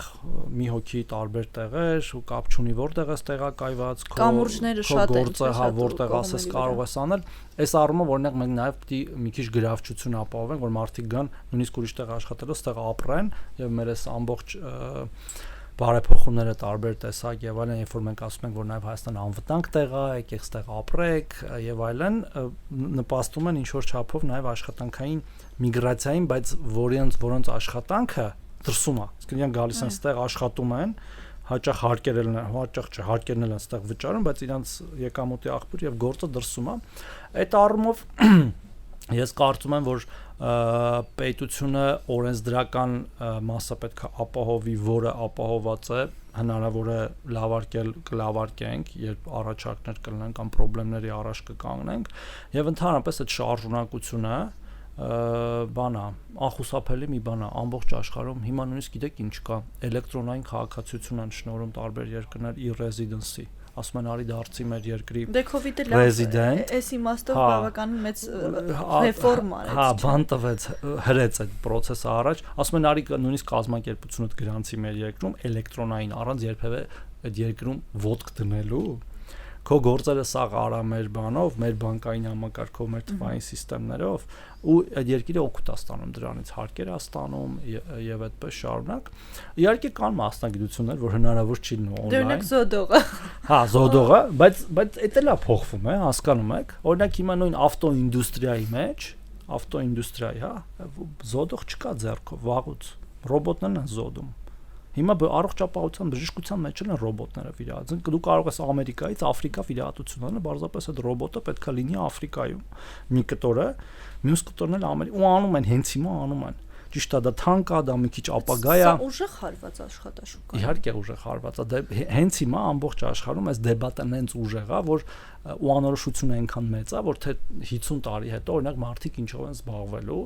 S2: մի հոգի տարբեր տեղեր ու կապ չունի որտեղ է տեղակայված,
S1: կամուրջները շատ են,
S2: գործը հա որտեղ ասես կարող ես անել, այս առումով օրինակ մենք նաև պիտի մի քիչ գրավչություն ապահովենք, որ մարդիկ գան նույնիսկ ուրիշ տեղ աշխատելով, ստեղ ապրեն եւ մեր այս ամբողջ բարեփոխումները տարբեր տեսակ եւ այլն, երբ որ մենք ասում ենք, որ նաեւ Հայաստանը անվտանգ տեղ է, եկեք ստեղ ապրեք եւ այլն, նպաստում են ինչ որ չափով նաեւ աշխատանքային միգրացիային, բայց որոնց աշխատանքը դրսում է։ Իսկ իրենք գալիս են ստեղ աշխատում են, հաճախ հարկերն են ստեղ վճարում, բայց իրենց եկամուտի աղբյուր եւ գործը դրսում է։ Այդ առումով ես կարծում եմ, որ պետությունը օրենսդրական մասը պետք է ապահովի, որը ապահոված է, հնարավոր է լավարկել կլավարկենք, երբ առաջարկներ կլինեն կամ խնդիրների առաջ կկանգնենք, եւ ընդհանրապես այդ շարժունակությունը բանա, անխուսափելի մի բան է ամբողջ աշխարհում։ Հիմա նույնիսկ գիտեք ինչ կա, էլեկտրոնային քաղաքացիություն են շնորհում տարբեր երկրներ e-residency, ասում են արի դարձի մեր երկրի ռեզիդենտ,
S1: էս իմաստով բավականին մեծ ռեֆորմ արեց։
S2: Հա, բան տվեց, հրեց այդ process-ը առաջ, ասում են արի նույնիսկ կազմակերպությունը գրանցի մեր երկրում էլեկտրոնային առանց երբևէ այդ երկրում ոտք դնելու քո գործերը սաղ արա մեր բանով, մեր բանկային համակարգով, մեր թվային համակարգերով ու այդ երկիրը օգուտ է ստանում դրանից, հարկեր է ստանում եւ այդպես շարունակ։ Իհարկե կան մասնագիտություններ, որ հնարավոր չի լինում on-line։
S1: Օրինակ զոդողը։
S2: Հա, զոդողը, բայց էդ էլ է փոխվում, է, հասկանում եք։ Օրինակ հիմա նույն ավտոինդուստրիայի մեջ, ավտոինդուստրիայի, հա, զոդող չկա ձեռքով, վաղուց ռոբոտներն են զոդում։ Հիմա առողջապահության բժշկության մեջ են ռոբոտները վիրահատում։ Դու կարող ես Ամերիկայից Աֆրիկա վիրահատություն անել, բարձրապես այդ ռոբոտը պետքա լինի Աֆրիկայում։ Մի կտորը, մյուս կտորն էլ ու անում են, հենց հիմա անում են։ Ճիշտ է, դա թանկ է, դա մի քիչ ապագա է։
S1: Սա ուժեղ հարված աշխատաշուկա։
S2: Իհարկե ուժեղ հարված է, հենց հիմա ամբողջ աշխարհում այս դեբատն հենց ուժեղ է, որ ու անորոշությունը այնքան մեծ է, որ թե 50 տարի հետո օրինակ մարդիկ ինչով են զբաղվելու,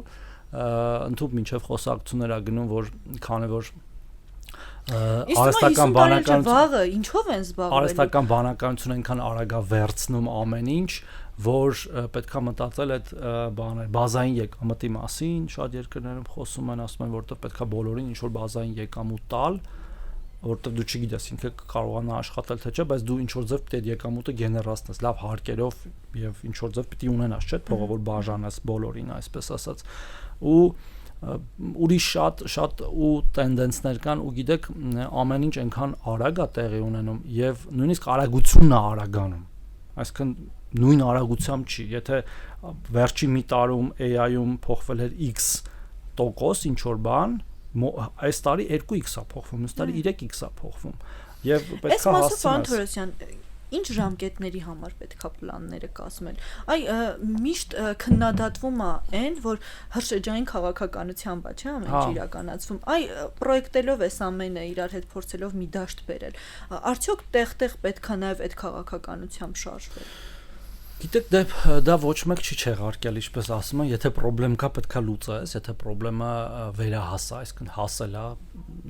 S2: ընդհանուր մինչև խոսակցություններ ա գնում, որ քանի որ արհեստական
S1: բանականությունը ինչով են զբաղվելու։
S2: Արհեստական բանականությունը այնքան արագ է վերցնում ամեն ինչ, որ պետքա մտածել այդ բաներ, բազային եկամտի մասին, շատ երկրներում խոսում են, ասում են, որտեղ պետքա բոլորին ինչ որ բազային եկամուտ տալ, որտեղ դու չգիտես ինքը կարողանա աշխատել թե չէ, բայց դու ինչ որ ձև պետք է եկամուտը գեներացնես, լավ հարկերով եւ ինչ որ ձև պետք է ունենաս, չէ՞, փողը որ բաժանես բոլորին, այսպես ասած։ Ու ուրիշ շատ ու տենդենսներ կան ու գիտեք ամեն ինչ այնքան արագ է տեղի ունենում եւ նույնիսկ արագությունն է արագանում, այսինքն նույն արագությամբ չի, եթե վերջի մի տարում AI-ում փոխվել էր X% ինչ որ բան, այս տարի 2x-ա փոխվում, այս տարի 3x-ա փոխվում եւ պետք է հասցնես։
S1: Ինչ ժամկետների համար պետքա պլանները կազմել։ Այ միշտ քննադատվում է այն, որ հրշեջային քաղաքականությամբ է, չէ՞, ամեն ինչ իրականացվում։ Այ պրոյեկտելով էս ամենը իրար հետ փորձելով մի դաշտ բերել։ Արդյոք տեղ-տեղ պետքա նաև այդ քաղաքականությամբ շարժվել։
S2: Գիտեք, դա ոչ մեկ չի չեղարկել, ինչպես ասում են, եթե խնդրեմ կա, պետքա լուծես, եթե խնդրեմը վերահասա, այսինքն հասել է,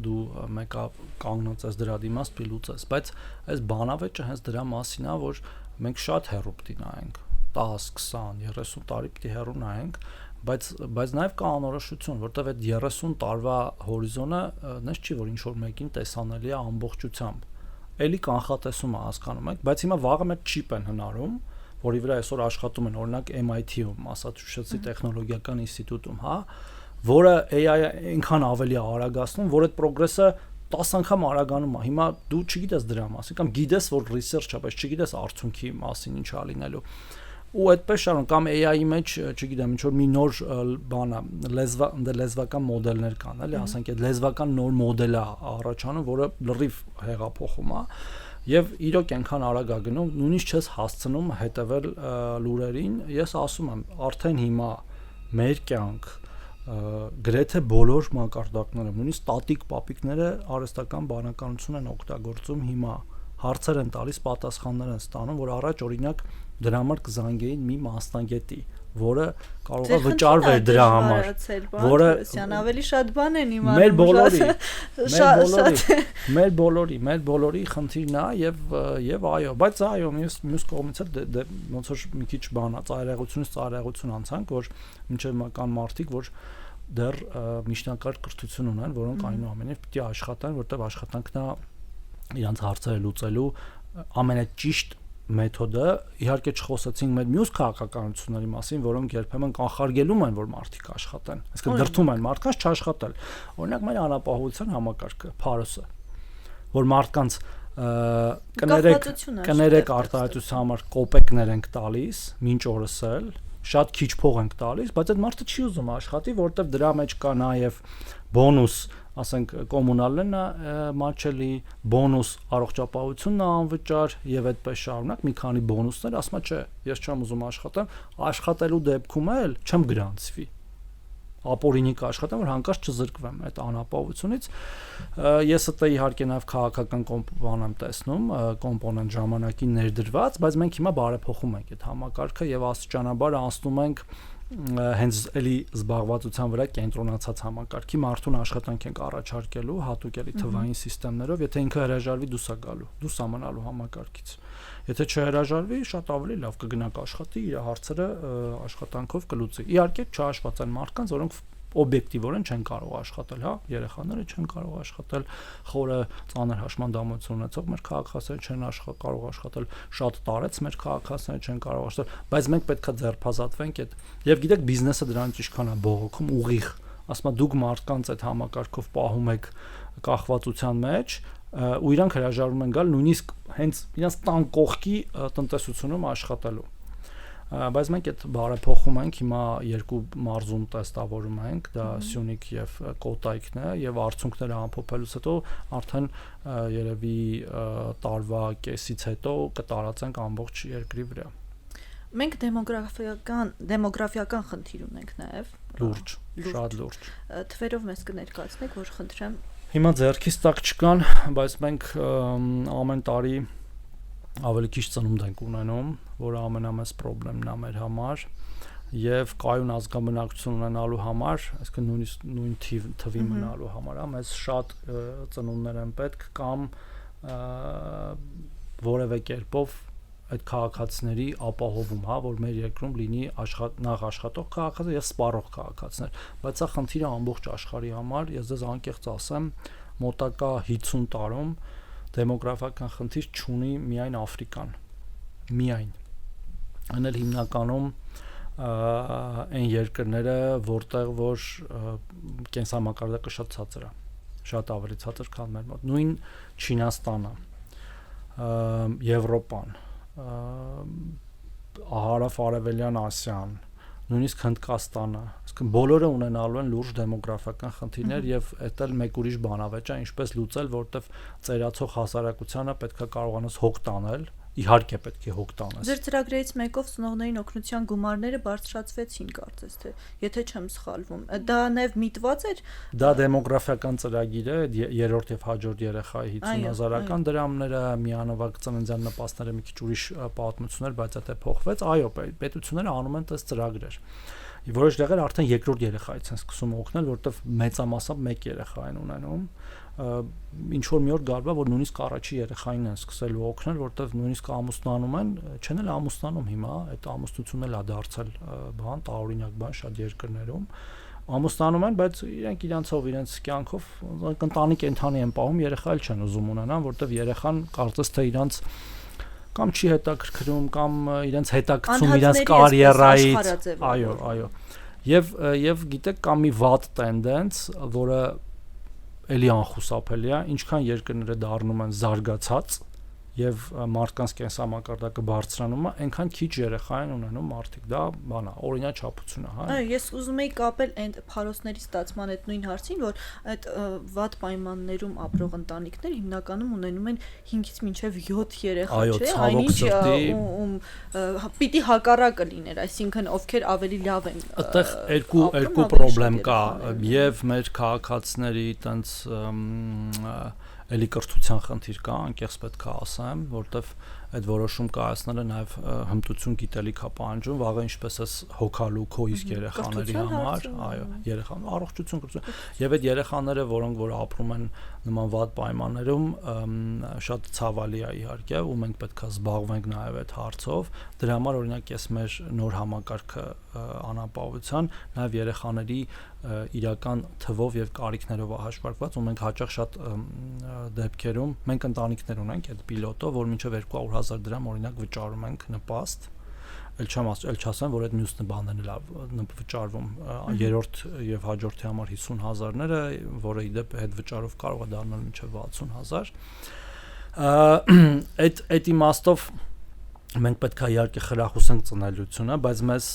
S2: դու մեկը կանգնած ես դրա դիմաց, դու լուծես, բայց այս բանավեճը հենց դրա մասին է, որ մենք շատ հեռու պիտի նայենք, 10, 20, 30 տարի պիտի հեռու նայենք, բայց նաև կա անորոշություն, որտեղ այդ 30 տարվա հորիզոնը նես չի, որ ինչ որ մեկին տեսանելի է ամբողջությամբ։ Էլի կանխատեսում է, հասկանում եք, բայց հիմա վաղը մեր չիպ են հնարում, որի վրա այսօր աշխատում են, օրինակ MIT-ում, Մասաչուսեթսի տեխնոլոգիական ինստիտուտում, հա, որը AI-ը այնքան ավելի արագացնում, որ այդ պրոգրեսը 10 անգամ արագանում է։ Հիմա դու չգիտես դրա մասին, կամ գիտես, որ research-ը, բայց չգիտես արդյունքի մասին ինչ է լինելու։ Ու այդպես շարուն կամ AI-ի մեջ, չգիտեմ, ինչ որ մի նոր բան է, լեզվական մոդելներ կան, էլի, ասենք այդ լեզվական նոր մոդել է առաջանում, որը լրիվ հեղափոխում է, եւ իրոք այնքան արագ է գնում, նույնիսկ չես հասցնում հետևել լուրերին։ Ես ասում եմ, արդեն հիմա մեր կյանք գրեթե բոլոր մակարդակները, նույնիսկ տատիկ պապիկները արհեստական բանականություն են օգտագործում հիմա, հարցեր են տալիս, պատասխաններ են ստանում, որ առաջ օրինակ դրա համար կզանգեին մի մասնագետի, որը կարող է վճարվեր դրա համար, որը
S1: ավելի շատ բան են իմանում,
S2: մեր բոլորի խնդիրն է եւ այո, բայց այո, մյուս կողմից էլ ոնց որ մի քիչ բան է, ծայրահեղություն անցանք, որ մինչեւ կան մարդիկ, որ դեռ միջնակարգ կրթություն ունեն, որոնք այնուամենայնիվ պիտի աշխատեն, որտեղ աշխատանքն է իրանց հարցերը լուծելու ամենաճիշտ մեթոդը։ Իհարկե չխոսեցինք մեր մյուս քաղաքականությունների մասին, որոնք երբեմն կանխարգելում են, որ մարդիկ աշխատեն, այսինքն դրդում են մարդկանց չաշխատել։ Օրինակ մեր անապահովության համակարգը, Փարոսը, որ մարդկանց կներեք արտահայտության համար կոպեկներ ենք տալիս, մինչ օրս էլ շատ քիչ փող ենք տալիս, բայց այդ մարդը չի ուզում աշխատի, որովհետև դրա մեջ կա նաև բոնուս, ասենք կոմունալն է մաչելի, բոնուս առողջապահությունն է անվճար եւ այդպես շարունակ մի քանի բոնուսներ, ասում է չէ, ես չեմ ուզում աշխատեմ, աշխատելու դեպքում էլ չեմ գրանցվի, ապօրինի կաշխատեմ, որ հանկարծ չզրկվեմ այդ անապահովությունից։ Ես դա իհարկե նաև քաղաքական բան եմ տեսնում, կոմպոնենտ ժամանակին ներդրված, բայց մենք հիմա բարեփոխում ենք այդ համակարգը եւ աստիճանաբար անցնում ենք հենց էլի զբաղվածության վրա կենտրոնացած համակարգի, մարդուն աշխատանք ենք առաջարկելու հատուկ էլի թվային համակարգերով, եթե ինքը հրաժարվի դուրս է գալու, դուրս է մնալու համակարգից։ Եթե չհրաժարվի, շատ ավելի լավ կգնա կաշխատի, իր հարցերը աշխատանքով կլուծի։ Իհարկե չհաշված են մարդկանց, որոնք օբյեկտիվորեն չեն կարող աշխատել, հա, երեխաները չեն կարող աշխատել, խորը ծանր հաշմանդամություն ունեցող մեր քաղաքացիները չեն կարող աշխատել, շատ տարեց մեր քաղաքացիները չեն կարող աշխատել, բայց մենք պետքա ձերբազատվենք այդ, եւ գիտեք բիզնեսը դրանից ինչքան է բողոքում ուղիղ, ասում եմ դուք մարդկանց այդ համակարգով պահում եք կախվածության մեջ, ու իրանք հրաժարվում են գալ նույնիսկ հենց իրենց տան կողքի տնտեսությունում աշխատելու։ Բայց մենք այդ բարեփոխում ենք, հիմա երկու մարզում տեստավորում ենք, դա Սյունիք եւ Կոտայքն է, եւ արդյունքները ամփոփելուց հետո արդեն երևի տարվա կեսից հետո կտարածենք ամբողջ երկրի վրա։
S1: Մենք դեմոգրաֆիական խնդիր ունենք նաեւ,
S2: լուրջ, շատ լուրջ։
S1: Թվերով մեզ կներկայացնեք, որ խնդրեմ։
S2: Հիմա ձեռքից տակ չկան, բայց մենք ամեն տարի ավելի քիչ ծնունդ ենք ունենում, որը ամենամեծ խնդիրն է մեր համար, եւ կայուն ազգաբնակություն ունենալու համար, այսինքն նույնիսկ նույն թվի մնալու համար, մեզ շատ ծնունդներ են պետք կամ որևէ կերպով այդ քաղաքացիների ապահովում, հա, որ մեր երկրում լինի նախ աշխատող քաղաքացի եւ սպառող քաղաքացիներ, բայց սա խնդիրը ամբողջ աշխարհի համար, ես դες անկեղծ ասեմ, մոտակա 50 տարում դեմոգրաֆիական խնդիր չունի միայն Աֆրիկան, միայն։ Այն էլ հիմնականում այն երկրները, որտեղ որ կենսամակարդակը շատ ցածր է, շատ ավելի ցածր, քան մեր մոտ։ Նույն Չինաստանը, Եվրոպան, Հարավ-Արևելյան Ասիան, նույնիսկ Հնդկաստանը, այսինքն բոլորը ունենալու են լուրջ դեմոգրաֆիական խնդիրներ եւ այդ էլ մեկ ուրիշ բանավեճ է, ինչպես լուծել, որտեվ ծերացող հասարակությանը պետքա կարողանաս հոգ տանել, իհարկե պետք է հոգ տանես։
S1: Ձեր ծրագրերից մեկով ծնողներին օգնության գումարները բարձրացվեցին, կարծես թե, եթե չեմ սխալվում։ Դա նաև միտված էր։
S2: Դա դեմոգրաֆիական ծրագիր է, երրորդ եւ հաջորդ երեխայի 50,000 դրամները, միանվագ ծննդյան նպաստները մի քիչ ուրիշ պատմություններ, բայց դա փոխվեց։ Այո, պետությունները անում են այս ծրագրեր։ Որոշ տեղեր արդեն երկրորդ երեխայից են սկսում օգնել, որովհետև մեծամասամբ մեկ երեխա են ունենում, ինչ որ մի օր գարվա որ նույնիսկ առաջի երեխային են սկսելու օգնել, որտեվ նույնիսկ ամուսնանում են, չեն էլ ամուսնանում հիմա, այդ ամուսնությունն էլ է դարձել բան, տարօրինակ բան շատ երկրներում։ Ամուսնանում են, բայց իրենք իրանցով իրենց կյանքով ընտանիք կենթանի են պահում, երեխա էլ չեն ուզում ունենան, որտեվ երեխան կարծես թե իրանց կամ չի հետաքրքրում, կամ իրենց հետաքրքրում իրենց կարիերայից, այո։ Եվ գիտեք, կամ մի վատ տենդենց, որը էլի անխուսափելի է, ինչքան երկրները դառնում են զարգացած եւ մարդկանց կենսամակարդակը բարձրանում է, այնքան քիչ երեխա են ունենում մարդիկ, դա բանա, օրինաչափություն է, հա։
S1: Այո, ես ուզում եի կապել այն փարոսների ստացման այդ նույն հարցին, որ այդ վատ պայմաններում ապրող ընտանիքներ հիմնականում ունենում են 5-ից մինչև 7 երեխա, չէ՞, այնինչ պիտի հակառակը լիներ, այսինքն ովքեր ավելի լավ են։
S2: Այդտեղ երկու խնդրեմ կա, եւ մեր քաղաքացիների տենց էլի կրթության խնդիր կա, անկեղծ պետք է ասեմ, որտեվ այդ որոշում կայացնելը նաև հմտություն գիտելիք է պահանջում, վաղը ինչպես էս հոգալու քո իսկ երեխաների համար, այո, երեխան առողջություն կրթություն, եւ այդ երեխաները, որոնք որ ապրում են նման վատ պայմաններում, շատ ցավալի է իհարկե, ու մենք պետք է զբաղվենք նաև այդ հարցով։ Դրա համար օրինակ ես մեր նոր համակարգը անապահովության նաև երեխաների իրական թվով եւ կարիքներով հաշվարկված, ու մենք հաճախ շատ դեպքերում մենք ընտանիքներ ունենք այդ պիլոտով, որ մինչև 200,000 դրամ օրինակ վճարում ենք նպաստ, էլ չասեմ, որ այդ մյուս բաներն էլ վճարվում, երրորդ եւ հաջորդի համար 50,000-ները, որը իդեպ այդ վճարով կարող է դառնալ մինչև 60,000։ Այդ իմաստով մենք պետք է իհարկե խրախուսենք ծնելիությունը, բայց մեզ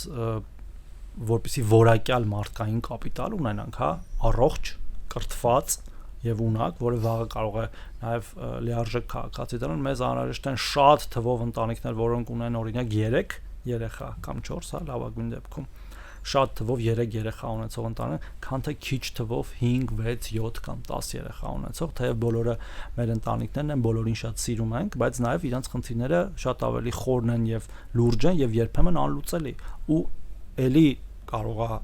S2: որպեսզի որակյալ մարդկային կապիտալ ունենանք, հա, առողջ, կրթված եւ ունակ, որը վաղը կարող է նաեւ լիարժեք քաղաքացի դառնալ, մեզ անհրաժեշտ են շատ թվով ընտանիքներ, որոնք ունեն օրինակ 3 երեխա կամ 4, հա, լավագույն դեպքում շատ թվով 3 երեխա ունեցող ընտանիք, քան թե քիչ թվով 5, 6, 7 կամ 10 երեխա ունեցող, թեև բոլորը մեր ընտանիքներն են, բոլորին շատ սիրում ենք, բայց նաեւ իրանց խնդիրները շատ ավելի խորն են եւ լուրջ են եւ երբեմն անլուծելի, ու էլի կարող է,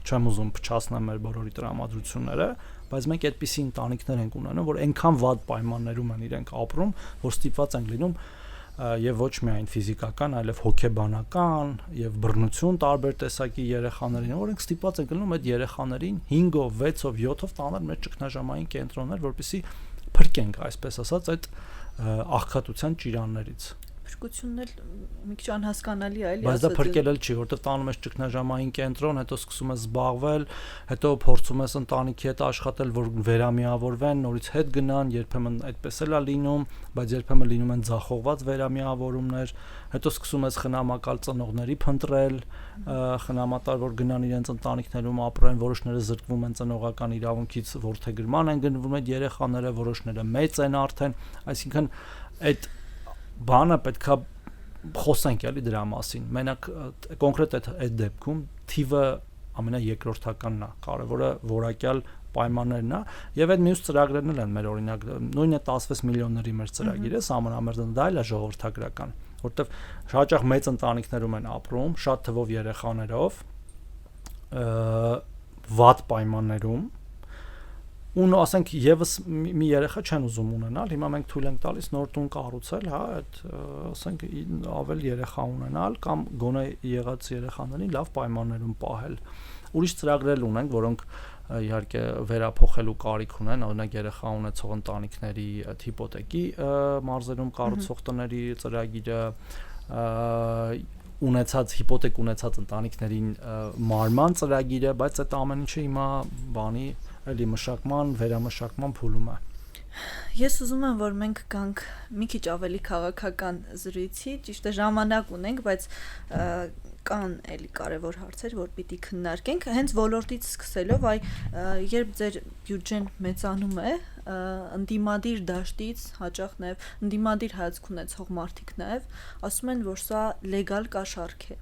S2: չեմ ուզում փչացնել մեր բոլորի տրամադրությունները, բայց մենք այդպիսի ընտանիքներ ենք ունենում, որ այնքան վատ պայմաններում են իրենք ապրում, որ ստիպված են լինում եւ ոչ միայն ֆիզիկական, այլև հոգեբանական եւ բռնություն տարբեր տեսակի երեխաներին, որ ենք ստիպված ենք լինում այդ երեխաներին 5-ով, 6-ով, 7-ով տանել մեր ճգնաժամային կենտրոններ, որպեսզի փրկենք, այսպես ասած, այդ աղքատության ճիրաններից։
S1: Փրկությունն էլ մի քիչ անհասկանալի է, էլի,
S2: բայց դա փրկել էլ չի, որտեղ տանում ես ճգնաժամային կենտրոն, հետո սկսում ես զբաղվել, հետո փորձում ես ընտանիքի հետ աշխատել, որ վերամիավորվեն, նորից հետ գնան, երբեմն այդպես էլ է լինում, բայց երբեմն լինում են ձախողված վերամիավորումներ, հետո սկսում ես խնամակալ ծնողների փնտրել, խնամատար, որ գնան իրենց ընտանիքներում ապրեն, որոշները զրկվում են ծնողական իրավունքից, որդեգրման են գնվում այդ երեխաները, որոշները մեծ են արդեն, այսինքն այդ բանը պետքա խոսենք էլի դրա մասին։ Մենակ կոնկրետ այդ դեպքում թիվը ամենաերկրորդականն է, կարևորը որակյալ պայմաններն է, եւ այդ մյուս ծրագրերն են մեր օրինակ նույնը 16 միլիոնների մեր ծրագիրը, համանամերձ դա էլ է ժողովրդագրական, որտեվ հաճախ մեծ ընտանիքներում են ապրում, շատ թվով երեխաներով, վատ պայմաններում, ու ասենք եւս մի երեխա չեն ուզում ունենալ, հիմա մենք թույլ ենք տալիս նոր տուն կառուցել, հա, այդ ասենք ավել երեխա ունենալ կամ գոնե եղած երեխաներին լավ պայմաններում պահել։ Ուրիշ ծրագրեր ունենք, որոնք իհարկե վերափոխելու կարիք ունեն, օրինակ երեխա ունեցող ընտանիքների հիպոթեկի մարզերում կառուցող տների ծրագիրը, ունեցած հիպոթեկ ունեցած ընտանիքներին մարման ծրագիրը, բայց այդ ամեն ինչը հիմա բանի էլի մշակման, վերամշակման փուլում է։
S1: Ես ուզում եմ, որ մենք գանք մի քիչ ավելի քաղաքական զրույցի, ճիշտ է ժամանակ ունենք, բայց կան էլի կարևոր հարցեր, որ պիտի քննարկենք, հենց ոլորտից սկսելով, երբ ձեր բյուջեն մեծանում է, ընդդիմադիր դաշտից, հաճախ նաև ընդդիմադիր հայացք ունեցող մարդիկ նաև ասում են, որ սա լեգալ կաշառք է։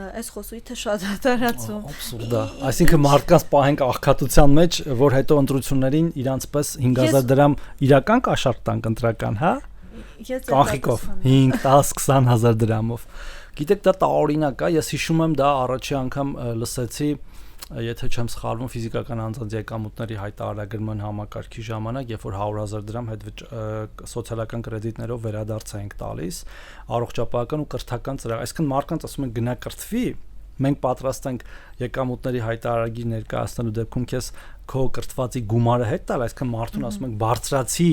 S1: Այս խոսույթը շատ տարածվում։
S2: Աբսուրդ է։ Այսինքն մարդկանց պահենք աղքատության մեջ, որ հետո ընտրություններին իրանց պես 5,000 դրամ իրական կաշառք տանք ընտրական, հա։ Կանխիկով 5, 10, 20,000 դրամով։ Գիտեք, դա տարօրինակ է, ես հիշում եմ դա առաջի անգամ լսեցի եթե չեմ սխալվում, ֆիզիկական անձանց եկամուտների հայտարարագրման համակարգի ժամանակ, երբ որ 100,000 դրամ սոցիալական կրեդիտներով վերադարձ ենք տալիս, առողջապահական ու կրթական ծրագիր, այսինքն մարդկանց ասում են գնա կրթվի, մենք պատրաստ ենք եկամուտների հայտարարագիր ներկայացնելու դեպքում քեզ քո կրթվածի գումարը հետ տալ, այսինքն մարդուն ասում ենք բարձրացի,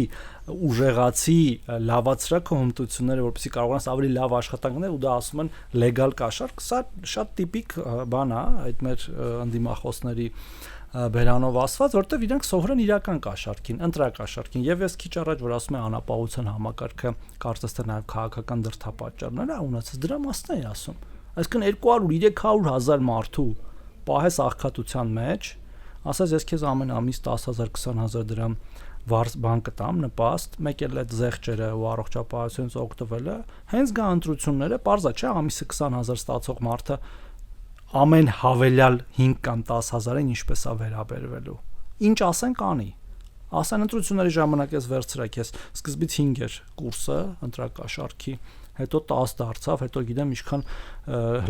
S2: ուժեղացի, լավացրա քո հմտությունները, որպեսզի կարողանաս ավելի լավ աշխատանք անել ու դա ասում են լեգալ կաշառք, սա շատ տիպիկ բան է, այդ մեր ընդդիմախոսների բերանով ասված, որտեղ իրենք սովորեն իրական կաշառքին, ընտրակաշառքին, եւ ես քիչ առաջ որ ասում եմ անապահովության համակարգը, կարծես թե նաեւ քաղաքական դրդապատճառներ է ունեցած, դրա մասն է ասում։ Այսինքն 200-300,000 մարդու պահես աղքատության մեջ, ասես ես քեզ ամեն ամիս 10,000, 20,000 դրամ բան կտամ, նպաստ, մեկ էլ այդ զեղչերը ու առողջապահությունից օգտվելը, հենց գա ընտրությունները, parza չէ, ամիսը 20,000 ստացող մարդը ամեն հավելյալ 5 կամ 10,000-ին ինչպես է վերաբերվելու։ Ինչ ասենք անի։ Ասեն ընտրությունների ժամանակ ես վերցրեք, ես սկզբից 5 էր կուրսը ընտրակաշառքի, հետո 10 դարձավ, հետո գիտեմ ինչքան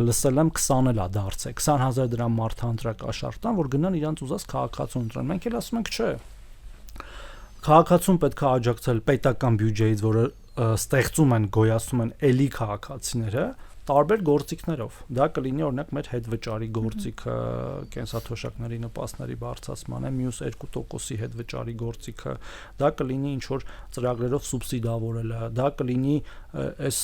S2: լսել եմ 20 էլ է դարձել, 20,000 դրամ մարդը ընտրակաշառք տան, որ գնան իրանց ուզած քաղաքացու ընտրեն։ Մենք էլ ասում ենք, չէ։ Քաղաքացուն պետք է աջակցել պետական բյուջեից, որը ստեղծում են, գոյացում են էլի քաղաքացիները, տարբեր գործիքներով։ Դա կլինի օրինակ մեր հետվճարի գործիքը, կենսաթոշակների նպաստների բարձրացման է, մյուս 2%-ի հետվճարի գործիքը, դա կլինի ինչ որ ծրագրերով սուբսիդավորելը, դա կլինի այս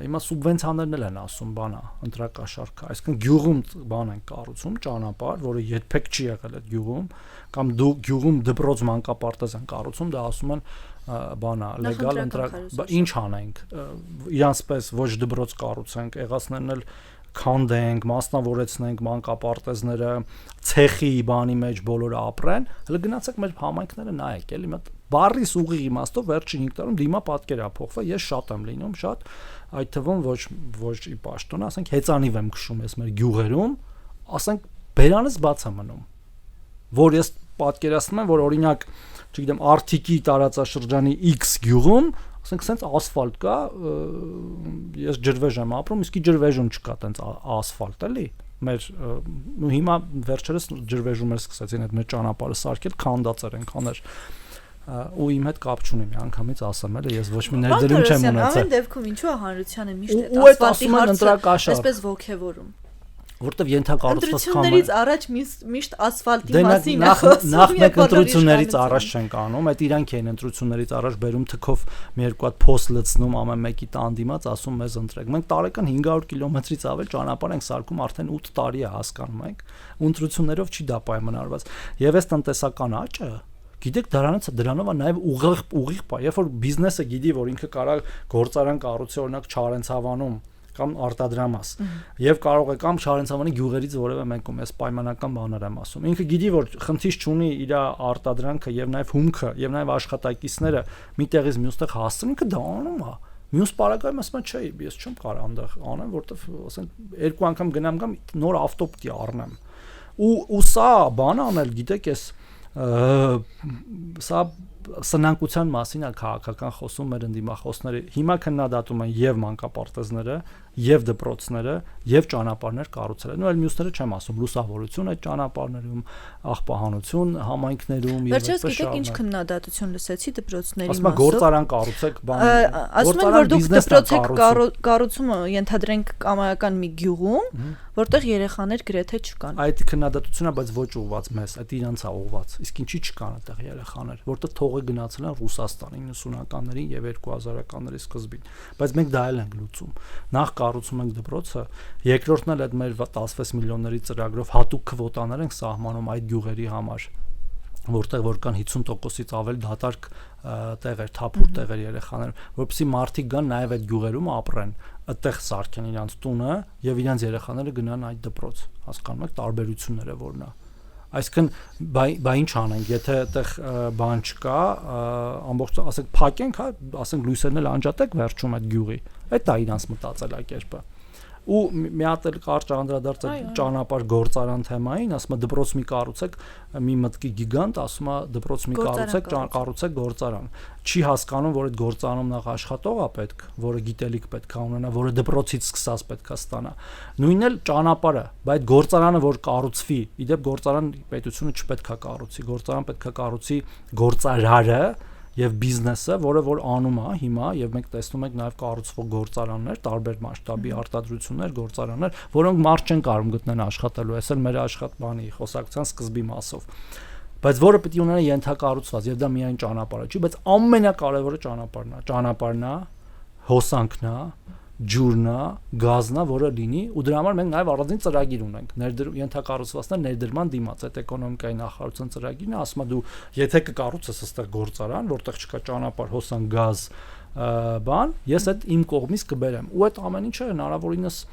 S2: հիմա սուբվենցիաներն էլ են ասում, բանա, ընտրակաշառքը, այսինքն գյուղում բան են կառուցում, ճանապարհ, որը երբեք չի եղել այդ գյուղում, կամ դու գյուղում դպրոց մանկապարտեզ են կառուցում, դա ասում են բանա լեգալ ինչ անենք իրանցպես ոչ դպրոց կառուցենք, եղածներն էլ քանդենք, մասնավորեցնենք մանկապարտեզները, ցեխի բանի մեջ բոլորը ապրեն, հələ գնացեք մեր համայնքները նայեք, էլի մտ բարիս ուղիղ իմաստով վերջին 5 տարում դիմա պատկեր է փոխվել, ես շատ եմ լինում, շատ այդ թվում ոչ ի պաշտոն, ասենք հեծանիվ եմ քշում ես մեր գյուղերում, ասենք բերանս բաց է մնում, որ ես պատկերացնում եմ, որ օրինակ չգիտեմ, Արթիկի տարածաշրջանի X գյուղում, ասենք sense ասֆալտ կա, ես ջրվեժ եմ ապրում, իսկ ջրվեժում չկա տենց ասֆալտ, էլի։ Մեր ու հիմա վերջերս ջրվեժում էր սկսեցին այդ մեր ճանապարհը սարքել, քանդածեր են քաներ։ Ու իմ հետ կապ չունի, միանգամից ասեմ, էլի, ես ոչ մի ներդրում չեմ ունեցել։
S1: Ամեն դեպքում ինչու է հանրությանը միշտ այդ ասֆալտի հարցը այսպես ողքեվորում։
S2: Որտեվ ենթակառուցված
S1: ընտրություններից առաջ միշտ ասֆալտի մասին է խոսում։
S2: Նախ մեկ ընտրություններից առաջ չենք անում, այդ իրանք էին ընտրություններից առաջ բերում թքով մի երկու հատ փոս լցնում ամեն մեկի տան դիմաց, ասում մեզ ընտրեք։ Մենք տարեկան 500 կիլոմետրից ավել ճանապարհ ենք սարքում, արդեն 8 տարի է հասկանում ենք, ու ընտրություններով չի դա պայմանավորված։ Եվ այս տնտեսական աճը գիտեք դրանով է նաև ուղիղ պայ, երբ որ բիզնեսը գիտի, որ ինքը կարա գործարան կառուցի օրինակ Չարենցավանում կամ արտադրամաս եւ կարող է կամ Շարենցավանի գյուղերից որևէ մեկում էս պայմանական բաներ եմ ասում ինքը գիտի որ խնդիր չունի իր արտադրանքը եւ նաեւ հումքը եւ նաեւ աշխատակիցները մի տեղից մյուս տեղ հասցնեն ինքը դա անում է մյուս պարագայում ասում չէ ես չեմ կարող այնտեղ անեմ որտեվ ասենք երկու անգամ գնամ կամ նոր ավտոպտի առնեմ ու սա բան անել գիտեք ես սա սնանկության մասին է քաղաքական խոսում մեր ընդդիմախոսները հիմա քննադատում են եւ մանկապարտեզները եւ դպրոցները եւ ճանապարհներ կառուցել են ու այլ մյուսները չեմ ասում լուսավորություն այդ ճանապարհներում աղբահանություն համայնքներում եւ այդպես
S1: գիտեք ինչ քննադատություն լսեցի դպրոցների
S2: մասով ասում գործարան կառուցեք բան
S1: ասում են որ դուք դպրոց եք կառուցումը ենթադրենք կամայական մի գյուղում որտեղ երեխաներ գրեթե չկան
S2: այդ քննադատությունը բայց ոչ ուղված մեզ այդ իրանց է ուղված իսկ ինչի չկան այդտեղ երեխաներ որտեղ թողը գնացել են Ռուսաստան 90-ականներին եւ 2000-ականների սկզբին բայց մենք դա էլ ենք լուծում նախ կառուցում ենք դպրոցը երկրորդն էլ այդ մեր 16 միլիոնների ծրագրով հատուկ քվոտաներ ենք սահմանում այդ գյուղերի համար որտեղ որ կան 50%-ից ավել դատարկ տեղեր, թափուր տեղեր երեխաներ, որովհետեւ մարդիկ գան նաև այդ գյուղերում ապրեն, այդտեղ սարքեն իրենց տունը եւ իրենց երեխաները գնան այդ դպրոց։ Հասկանում եք տարբերությունները որն է։ Այսինքն բա ինչ անենք, եթե այդտեղ բան չկա, ամբողջ ասենք փակենք, հա, ասենք լույսերն էլ անջատեք վերջում այդ գյուղի։ Այդ դա իրանց մտածելակերպը։ ու մի հատ էլ կարճ անդրադարձ ճանապարհ գործարան թեմային, ասում է դպրոց մի կառուցեք, մի մտքի գիգանտ, ասում է դպրոց մի կառուցեք գործարան։ Չի հասկանում, որ այդ գործարանում նախ աշխատող է պետք, որը գիտելիք պետք է ունենա, որը դպրոցից սկսած պետք է ստանա։ Նույնն էլ ճանապարհը, բայց գործարանը որ կառուցվի, իդեպ գործարան պետությունը չպետք է կառուցի, գործարան պետք է կառուցի գործարարը եւ բիզնեսը, որը որ անում է հիմա եւ մենք տեսնում ենք նաեւ կառուցվող գործարաններ, տարբեր մասշտաբի արտադրություններ, գործարաններ, որոնք մարդ չեն կարող գտնեն աշխատելու, այսօր մեր աշխատbani խոսակցության սկզբի մասով։ Բայց որը պետք է ունենա ենթակառուցված եւ դա միայն ճանապարհը չի, բայց ամենակարևորը ճանապարհն է, հոսանքն է, ջուրն է, գազն է, որը լինի, ու դրա համար մենք նաև առանձին ծրագիր ունենք ենթակառուցվածքներ ներդրման դիմաց, այդ էկոնոմիկայի նախարարության ծրագիրն է, ասում է դու եթե կկառուցես այստեղ գործարան, որտեղ չկա ճանապարհ, հոսանք, գազ, բան, ես այդ իմ կողմից կբերեմ, ու այդ ամեն ինչը հնարավորինս